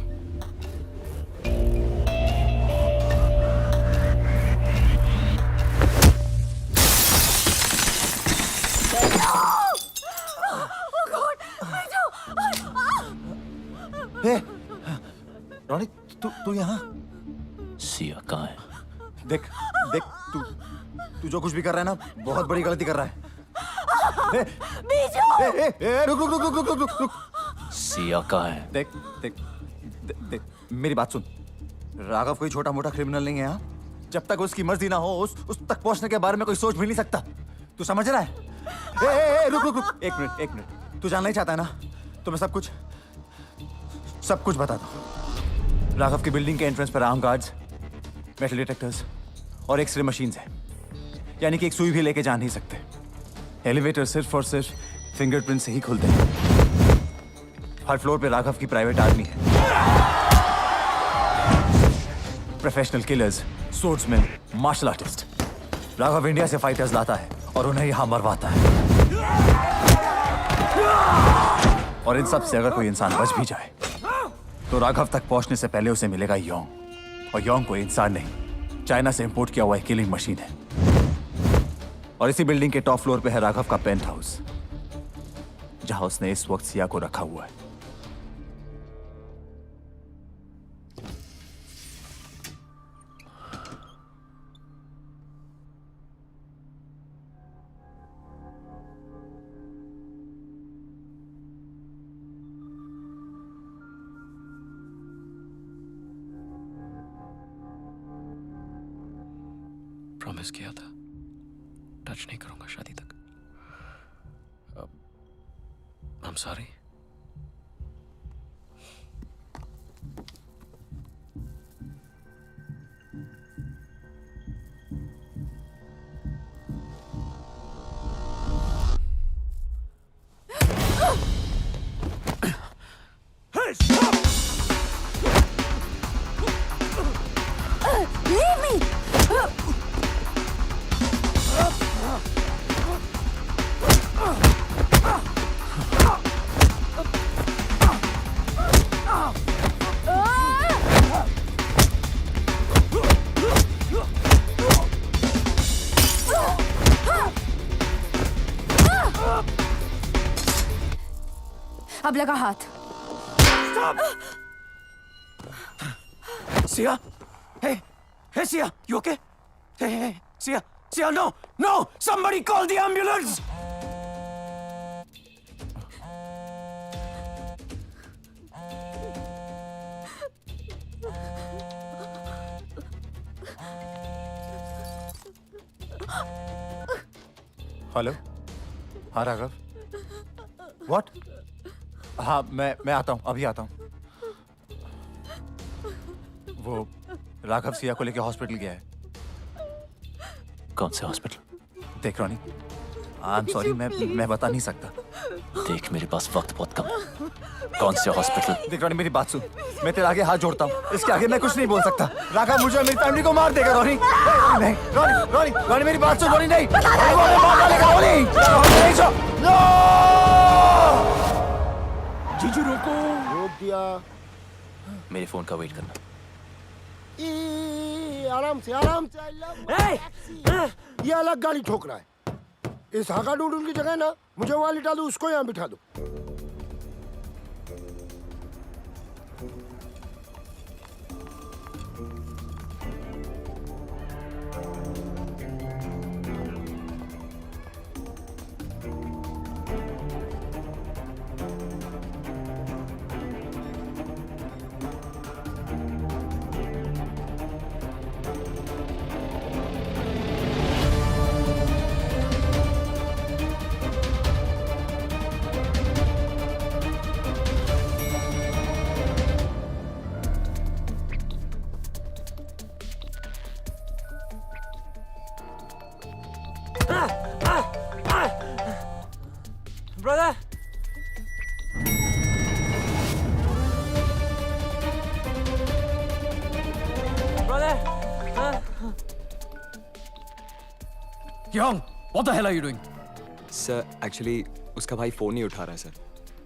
Ronnie, तू यहाँ? सिया कहाँ है? देख देख, तू जो कुछ भी कर रहा है ना, बहुत बड़ी गलती कर रहा है। रुक। सिया कहाँ है? देख, मेरी बात सुन। राघव कोई छोटा मोटा क्रिमिनल नहीं है। यहाँ जब तक उसकी मर्जी ना हो, उस तक पहुंचने के बारे में कोई सोच भी नहीं सकता। तू समझ रहा है? रुक। एक मिनट। तू जानना ही चाहता है ना, तो मैं सब कुछ बताता हूँ। राघव की बिल्डिंग के एंट्रेंस पर आर्म गार्ड्स, मेटल डिटेक्टर्स और एक्सरे मशीन्स हैं। यानी कि एक सुई भी लेके जा नहीं सकते। एलिवेटर सिर्फ और सिर्फ फिंगरप्रिंट से ही खुलते हैं। हर फ्लोर पे राघव की प्राइवेट आर्मी है। Professional killers, swordsman, martial artist. Raghav India से फाइटर्स लाता है और उन्हें यहां मरवाता है। और इन सब से अगर कोई इंसान बच भी जाए तो राघव तक पहुंचने से पहले उसे मिलेगा योंग। और योंग कोई इंसान नहीं, चाइना से इंपोर्ट किया हुआ एक किलिंग मशीन है। और इसी बिल्डिंग के टॉप फ्लोर पे है राघव का पेंट हाउस, जहां उसने इस वक्त सिया को रखा हुआ है। प्रॉमिस किया था टच नहीं करूंगा शादी तक। आई एम सॉरी। Leave me! अब लगा हाथ। Siya, hey, Siya, you okay? Hey, Siya, no! Somebody call the ambulance! Hello, हाँ राघव, व्हाट? हाँ मैं आता हूँ, अभी आता हूँ। वो राघव सिया को लेके हॉस्पिटल गया है। कौन से हॉस्पिटल? देख रॉनी, आई एम सॉरी, मैं बता नहीं सकता। देख मेरे पास वक्त बहुत कम है। कौन से हॉस्पिटल? देख रॉनी, मेरी बात सुन, मैं तेरे आगे हाथ जोड़ता हूँ, इसके आगे मैं कुछ नहीं बोल सकता। राघव मुझे और मेरी फैमिली को मार देगा। रॉनी नहीं, रॉनी रॉनी रॉनी मेरी बात सुन। रॉनी नहीं, रॉनी मार डालेगा। रॉनी नहीं, नो! जीजू रोको। रोक दिया। मेरे फोन का वेट करना। आराम से आराम से। ये अलग गाड़ी ठोक रहा है। इस हाका डूडूल की जगह ना मुझे वहां लिटा दो, उसको यहाँ बिठा दो। Brother! Brother! Kyung, what the hell are you doing? Sir actually उसका भाई फोन नहीं उठा रहा है सर,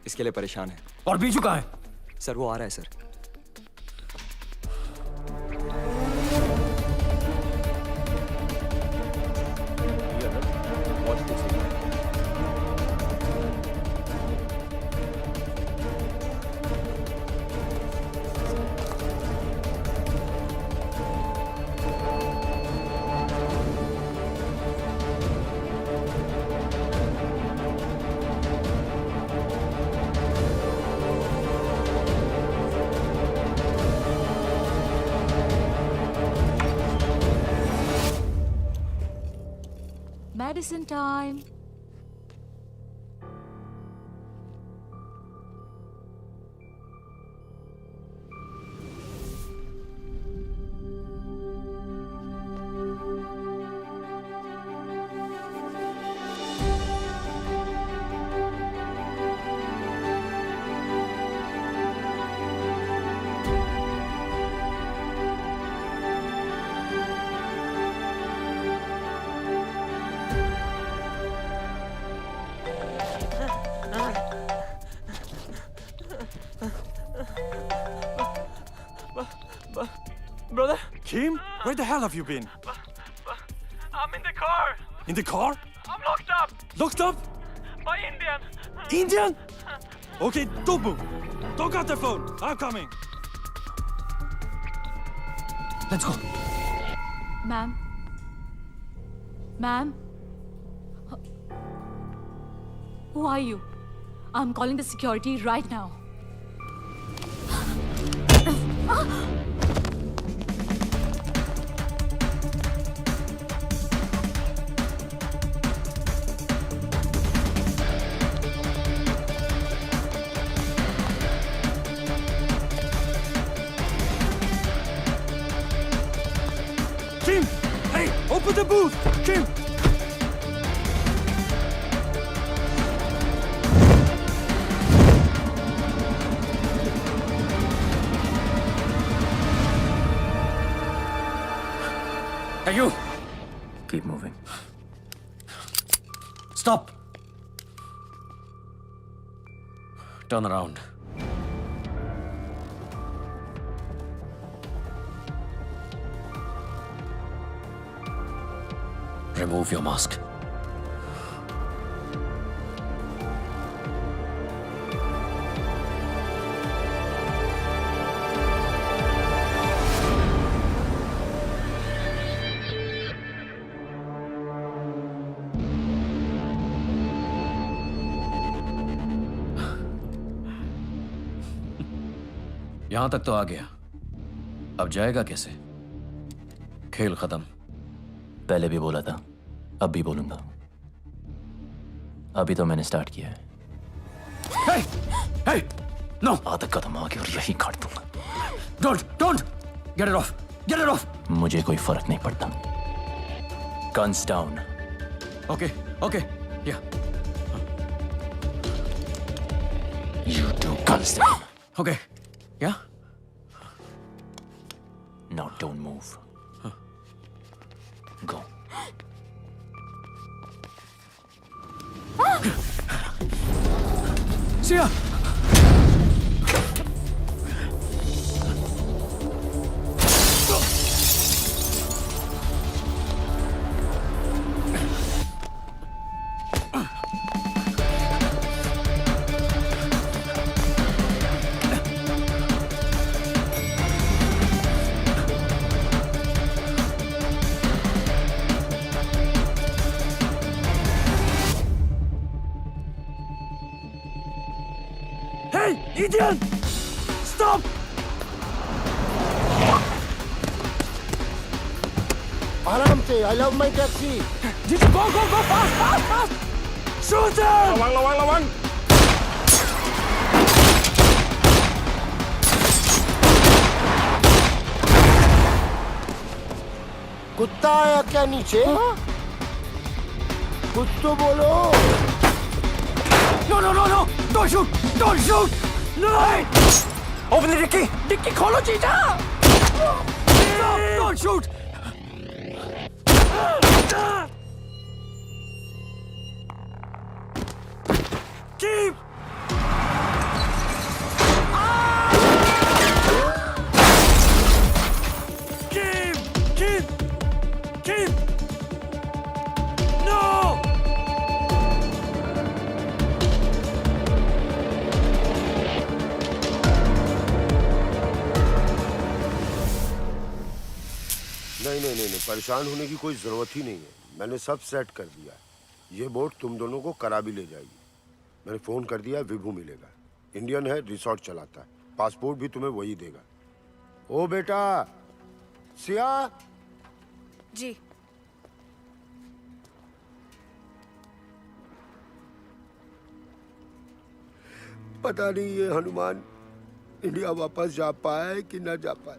इसके लिए परेशान है। और बीजू कहाँ है? सर वो आ रहा है sir. Medicine time. Brother? Kim, where the hell have you been? I'm in the car. In the car? I'm locked up Locked up? by Indian. Indian? Okay, don't move. Don't cut the phone. I'm coming. Let's go. Ma'am? Ma'am? Who are you? I'm calling the security right now. Kim! Hey, open the booth! Kim! Hey, you! Keep moving. Stop! Turn around. Remove your mask. यहां तक तो आ गया, अब जाएगा कैसे? खेल खत्म। पहले भी बोला था, अब भी बोलूंगा। अभी तो मैंने स्टार्ट किया है। Hey! Hey! No! आधा कदम आगे और यही काट दूंगा। Don't! Get it off! Get it off! मुझे कोई फर्क नहीं पड़ता। Guns down. Okay. Yeah. You two guns down. Okay. Yeah? Now don't move. Go. Sia! Hey, idiot! Stop! आराम से, I love my taxi. Gigi, go fast! Shoot him! लवंग कुत्ता आया क्या नीचे? कुछ तो बोलो. No! Don't shoot! No! Open the dicky! Dicky, खोलो जीजा! Stop! Don't shoot! Keep! Keep! No! नहीं, परेशान होने की कोई जरूरत ही नहीं है. मैंने सब सेट कर दिया. ये बोट तुम दोनों को करा भी ले जाएगी. मैंने फोन कर दिया, विभू मिलेगा. इंडियन है, रिसोर्ट चलाता है. पासपोर्ट भी तुम्हें वही देगा. ओ बेटा, सिया. जी पता नहीं ये हनुमान इंडिया वापस जा पाए कि ना जा पाए.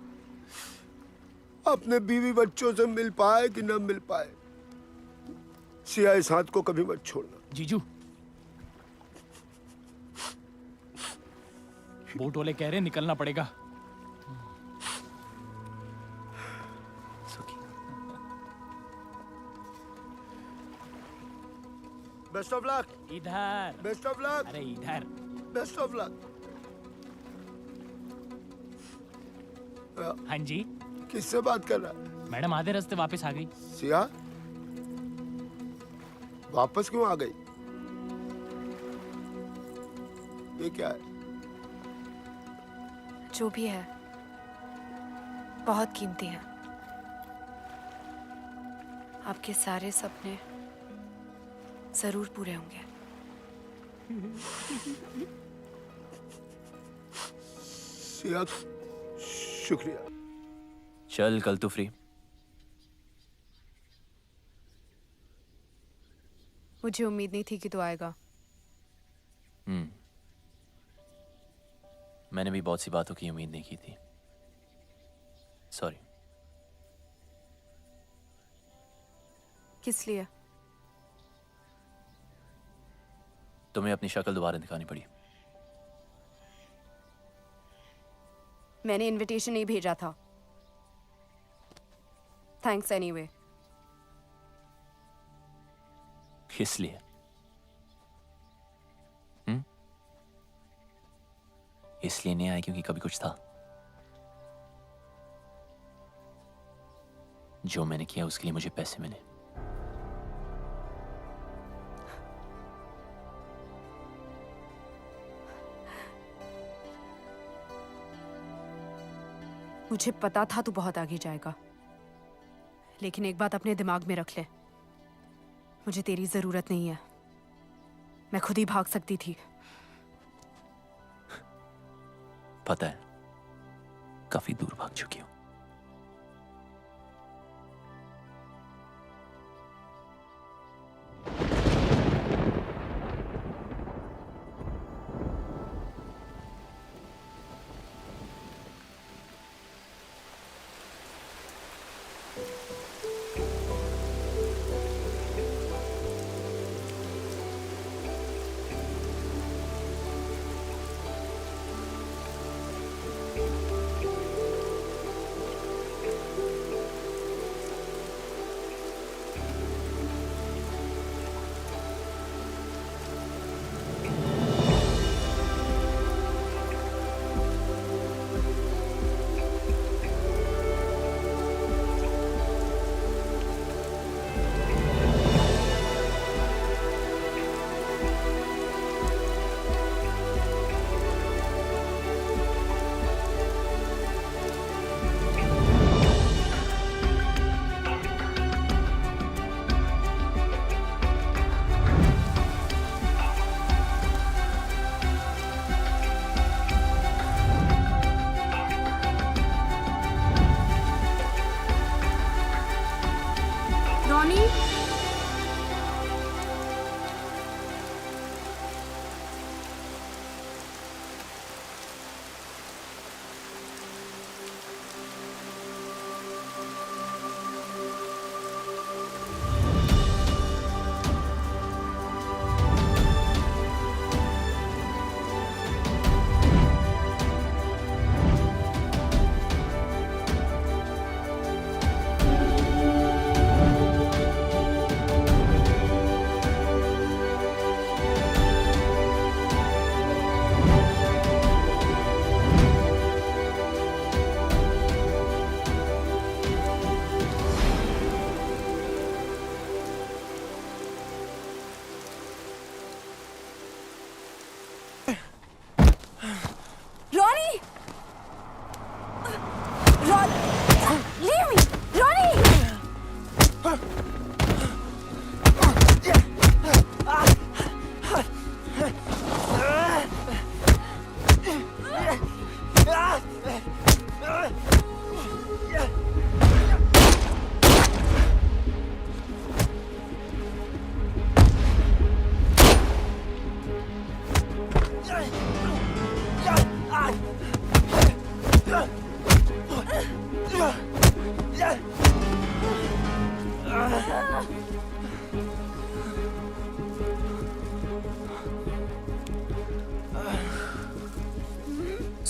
अपने बीवी बच्चों से मिल पाए कि ना मिल पाए. सिया, इस हाथ को कभी मत छोड़ना. जीजू, बोट वाले कह रहे निकलना पड़ेगा. Best of luck. इधर. Best of luck. अरे इधर. Best of luck. हाँ जी. किससे बात कर रहा है? मैडम आधे रास्ते वापस आ गई. सिया, वापस क्यों आ गई? ये क्या है? जो भी है बहुत कीमती है. आपके सारे सपने जरूर पूरे होंगे. सिया, शुक्रिया. चल, कल तो फ्री. मुझे उम्मीद नहीं थी कि तू आएगा. मैंने भी बहुत सी बातों की उम्मीद नहीं की थी. सॉरी. किस लिए? तुम्हें अपनी शक्ल दोबारा दिखानी पड़ी. मैंने इनविटेशन नहीं भेजा था. Thanks anyway. इसलिए इसलिए नहीं आया क्योंकि कभी कुछ था. जो मैंने किया उसके लिए मुझे पैसे मिले. मुझे पता था तू बहुत आगे जाएगा, लेकिन एक बात अपने दिमाग में रख ले. मुझे तेरी जरूरत नहीं है. मैं खुद ही भाग सकती थी. पता है, काफी दूर भाग चुकी हूं.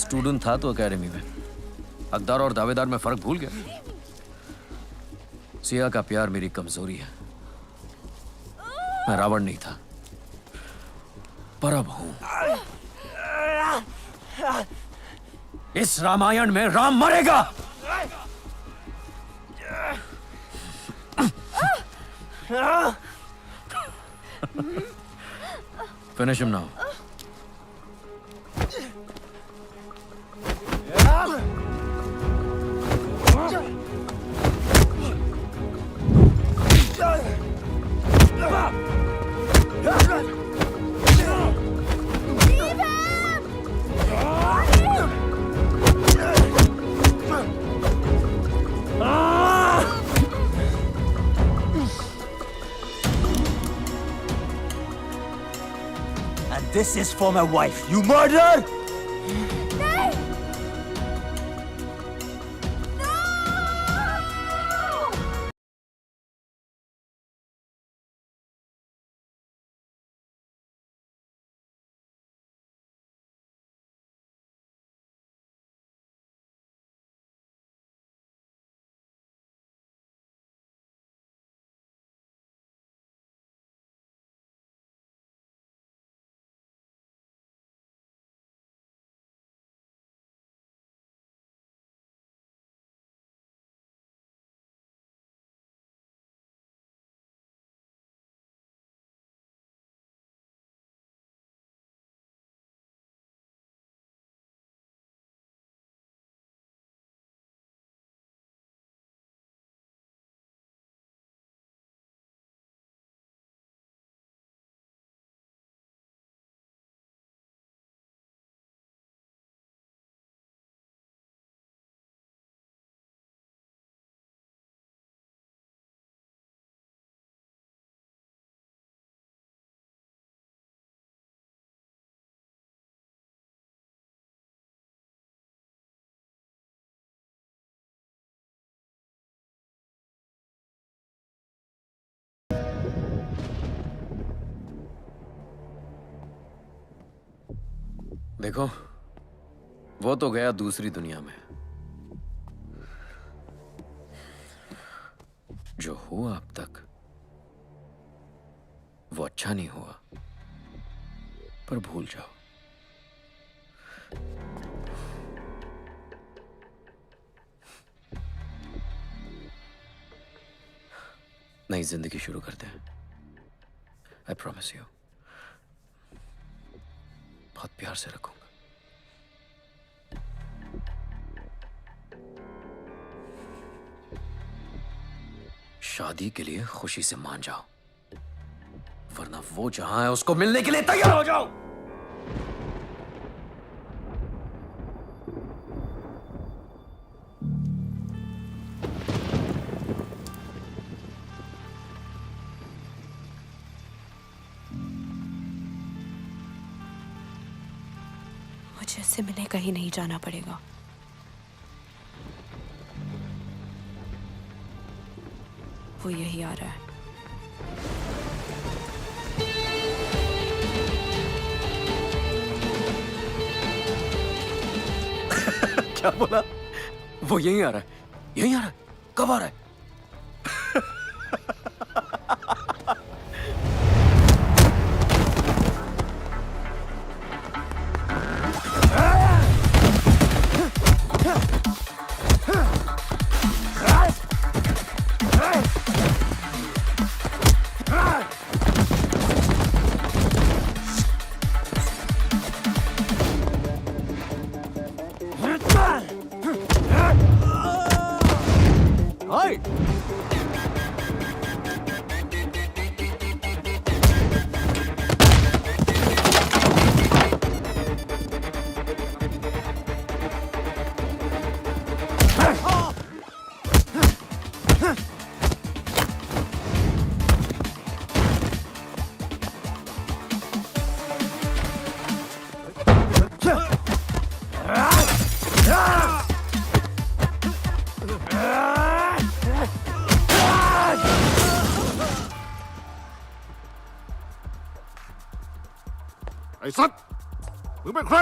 स्टूडेंट था तो एकेडमी में हकदार और दावेदार में फर्क भूल गया। सिया का प्यार मेरी कमजोरी है। मैं रावण नहीं था, पर अब हूं। इस रामायण में राम मरेगा। Finish him now. And this is for my wife. You murdered! देखो, वो तो गया दूसरी दुनिया में। जो हुआ अब तक वो अच्छा नहीं हुआ, पर भूल जाओ। नई जिंदगी शुरू करते हैं। आई प्रॉमिस यू, बहुत प्यार से रखूंगा। शादी के लिए खुशी से मान जाओ, वरना वो जहां है उसको मिलने के लिए तैयार हो जाओ। मुझे इससे मिलने कहीं नहीं जाना पड़ेगा। वो यही आ रहा है। क्या बोला? वो यहीं आ रहा है? यहीं आ रहा है? कब आ रहा है?ไอ้สัตว์มึงเป็นใคร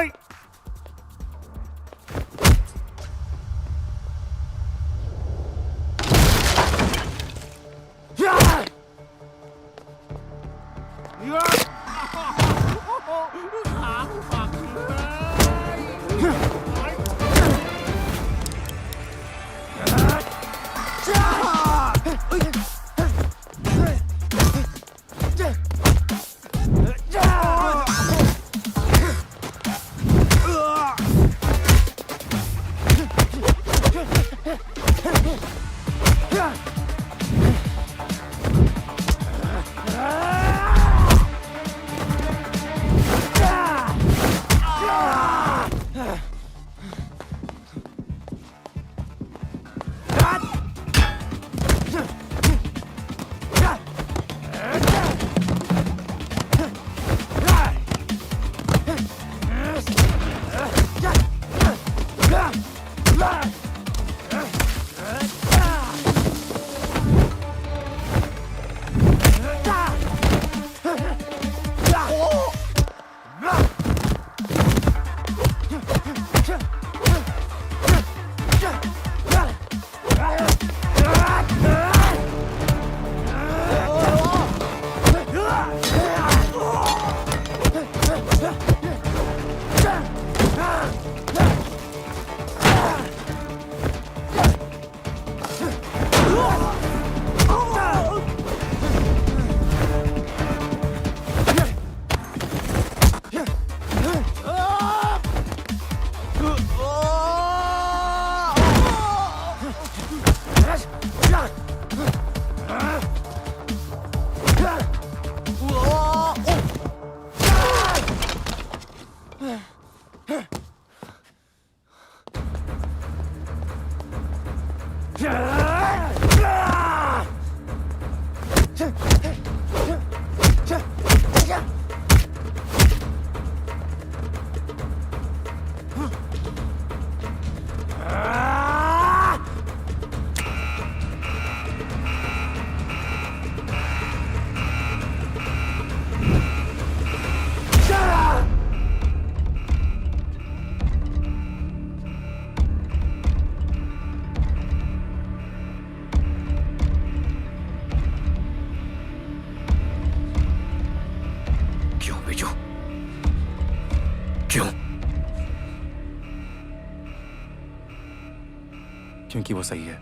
क्योंकि वो सही है।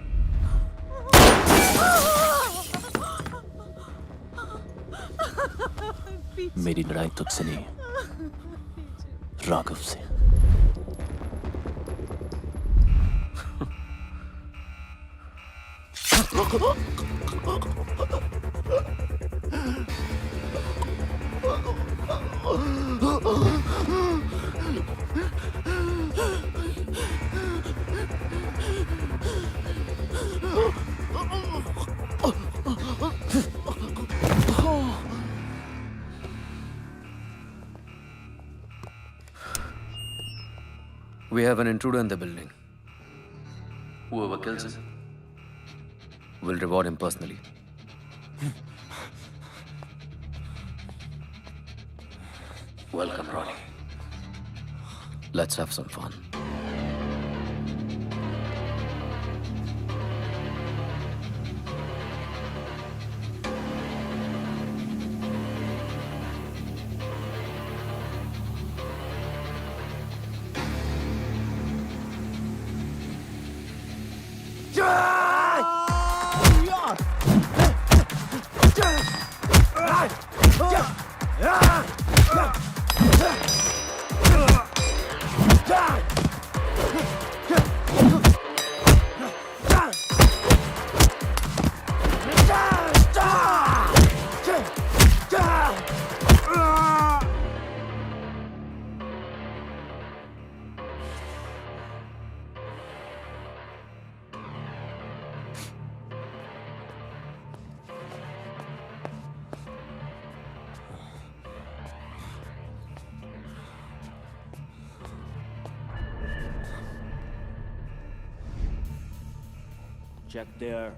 मेरी लड़ाई तुझसे नहीं, राघव से। We have an intruder in the building. Whoever kills him will reward him personally. Welcome, Ronnie. Let's have some fun. Check there.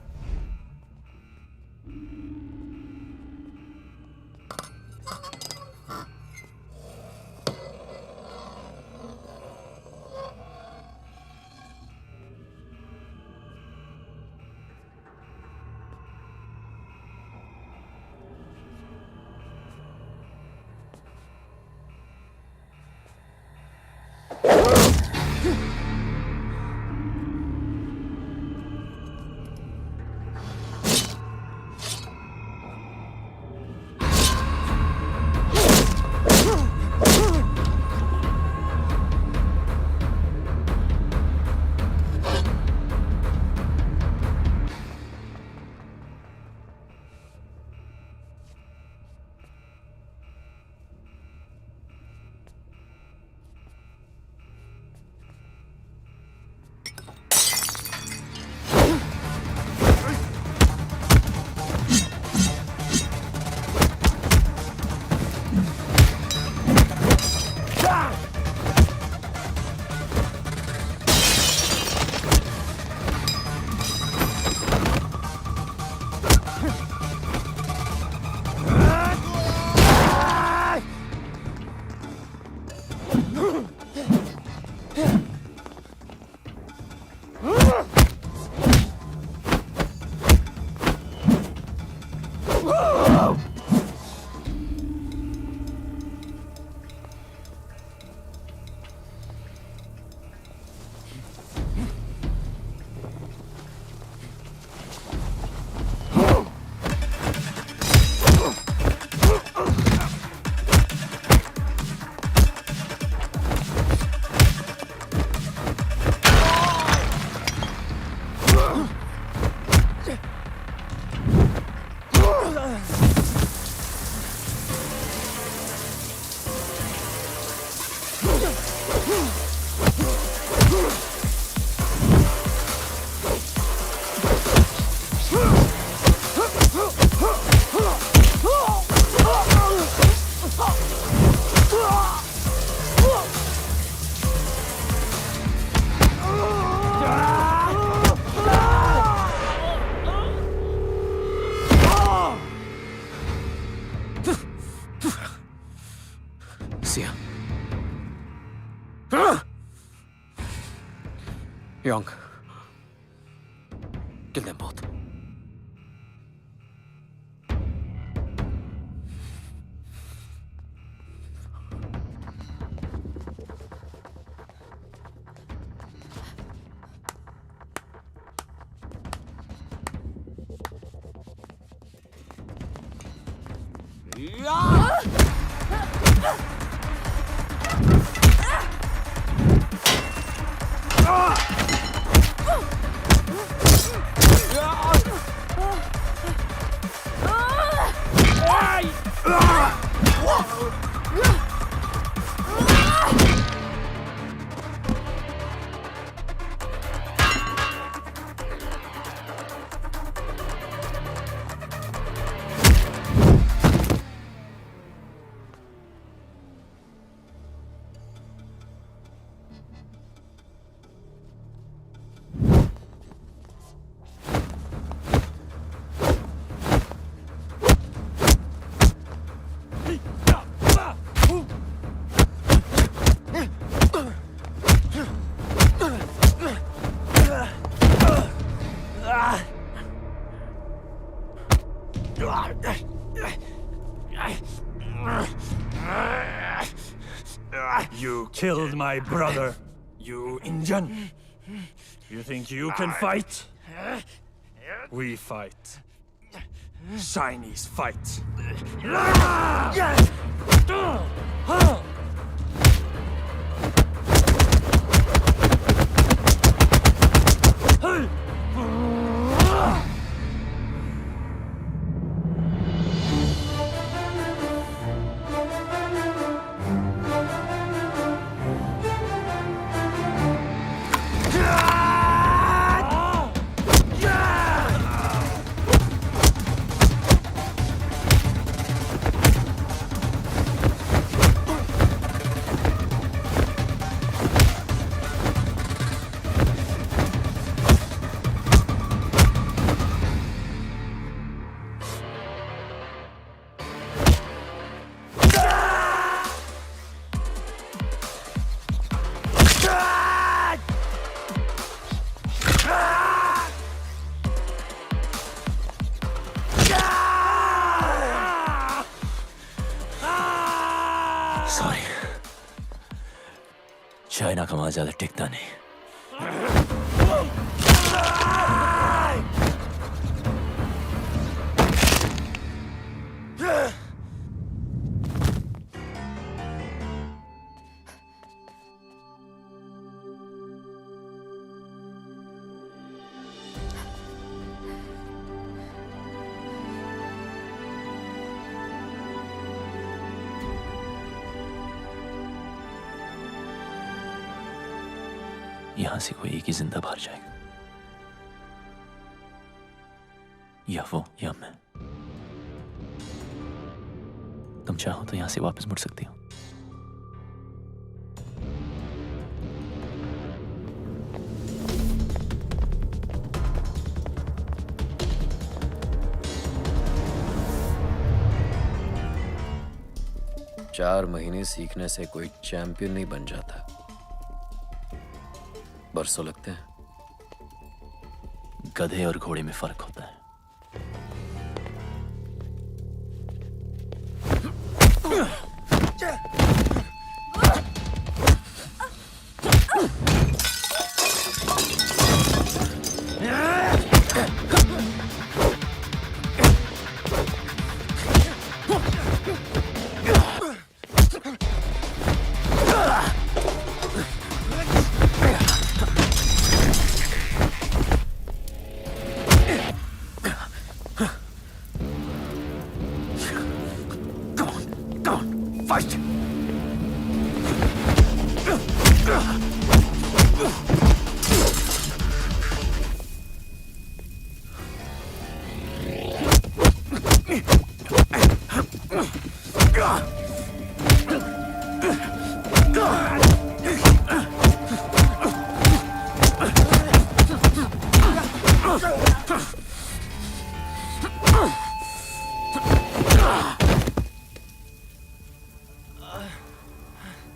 Sia. Young. Kill them both. You killed my brother, you Indian. You think you can fight? We fight. Chinese fight. China का माल ज्यादा टिकता नहीं। यहां से कोई एक ही जिंदा बाहर जाएगा, या वो या मैं। तुम चाहो तो यहां से वापस मुड़ सकती हो। चार महीने सीखने से कोई चैंपियन नहीं बन जाता, बरसों लगते हैं। गधे और घोड़े में फर्क होता है।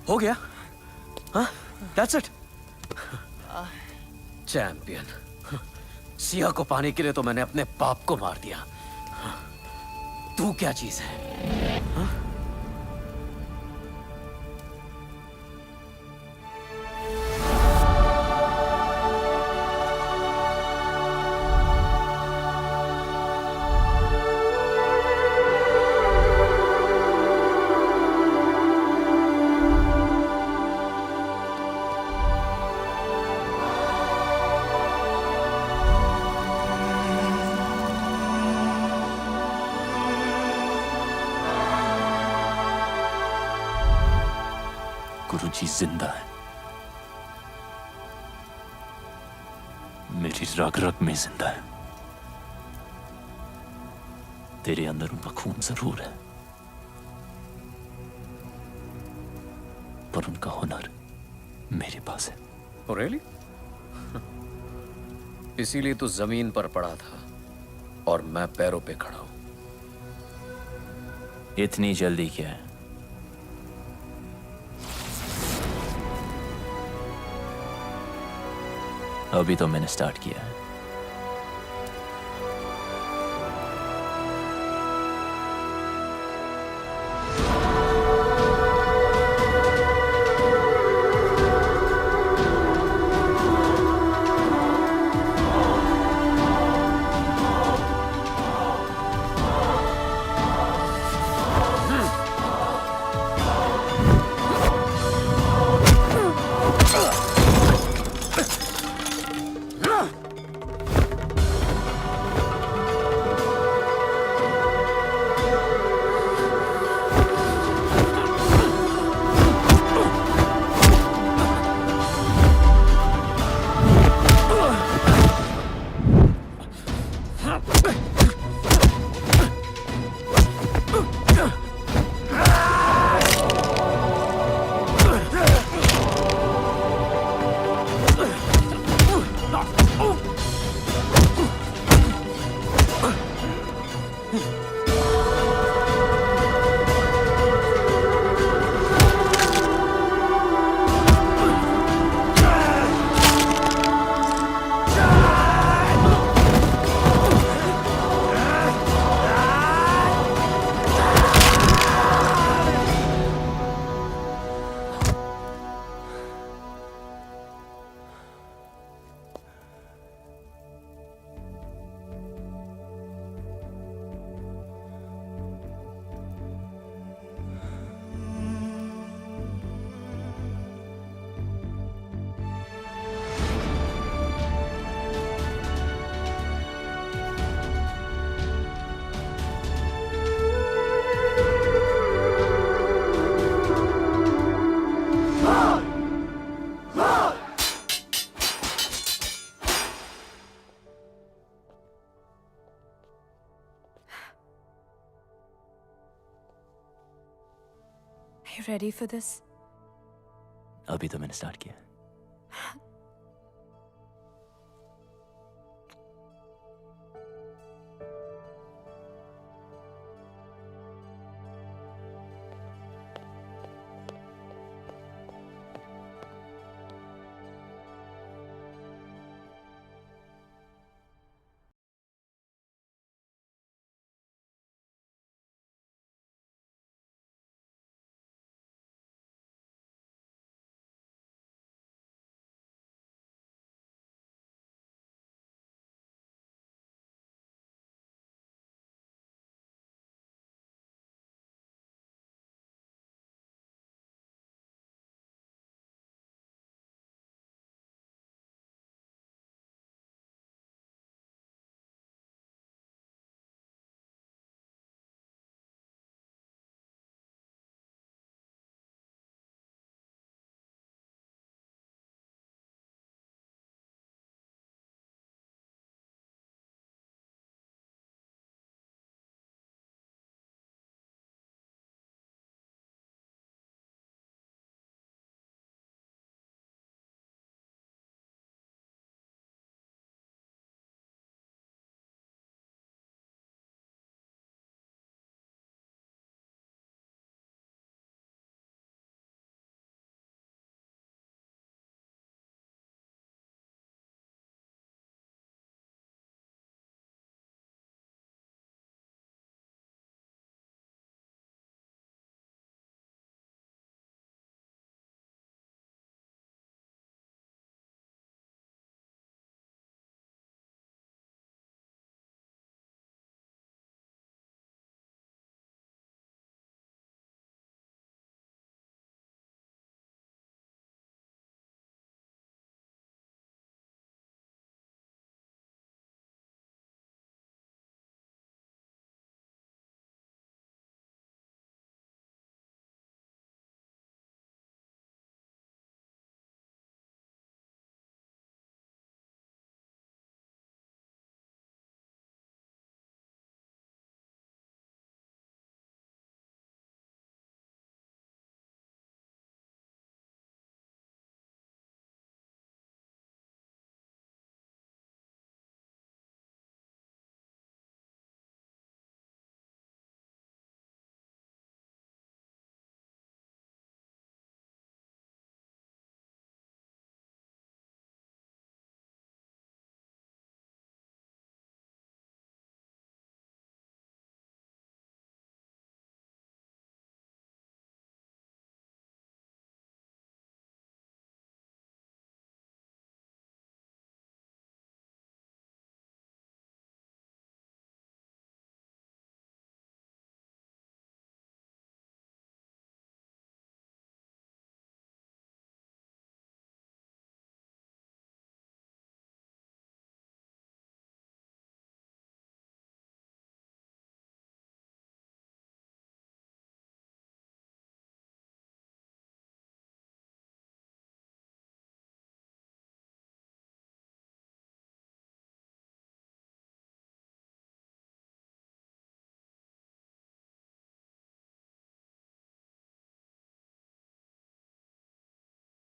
हो गया? हाँ? That's it? चैंपियन। सिया को पाने के लिए तो मैंने अपने बाप को मार दिया। तू क्या चीज है? हाँ? गुरुजी जिंदा है, मेरी रग रग में जिंदा है। तेरे अंदर उनका खून जरूर है, पर उनका हुनर मेरे पास है। Oh, really? इसीलिए तू जमीन पर पड़ा था और मैं पैरों पे खड़ा हूं। इतनी जल्दी क्या है? अभी तो मैंने स्टार्ट किया है। you ready for this? अभी तो मैंने स्टार्ट किया.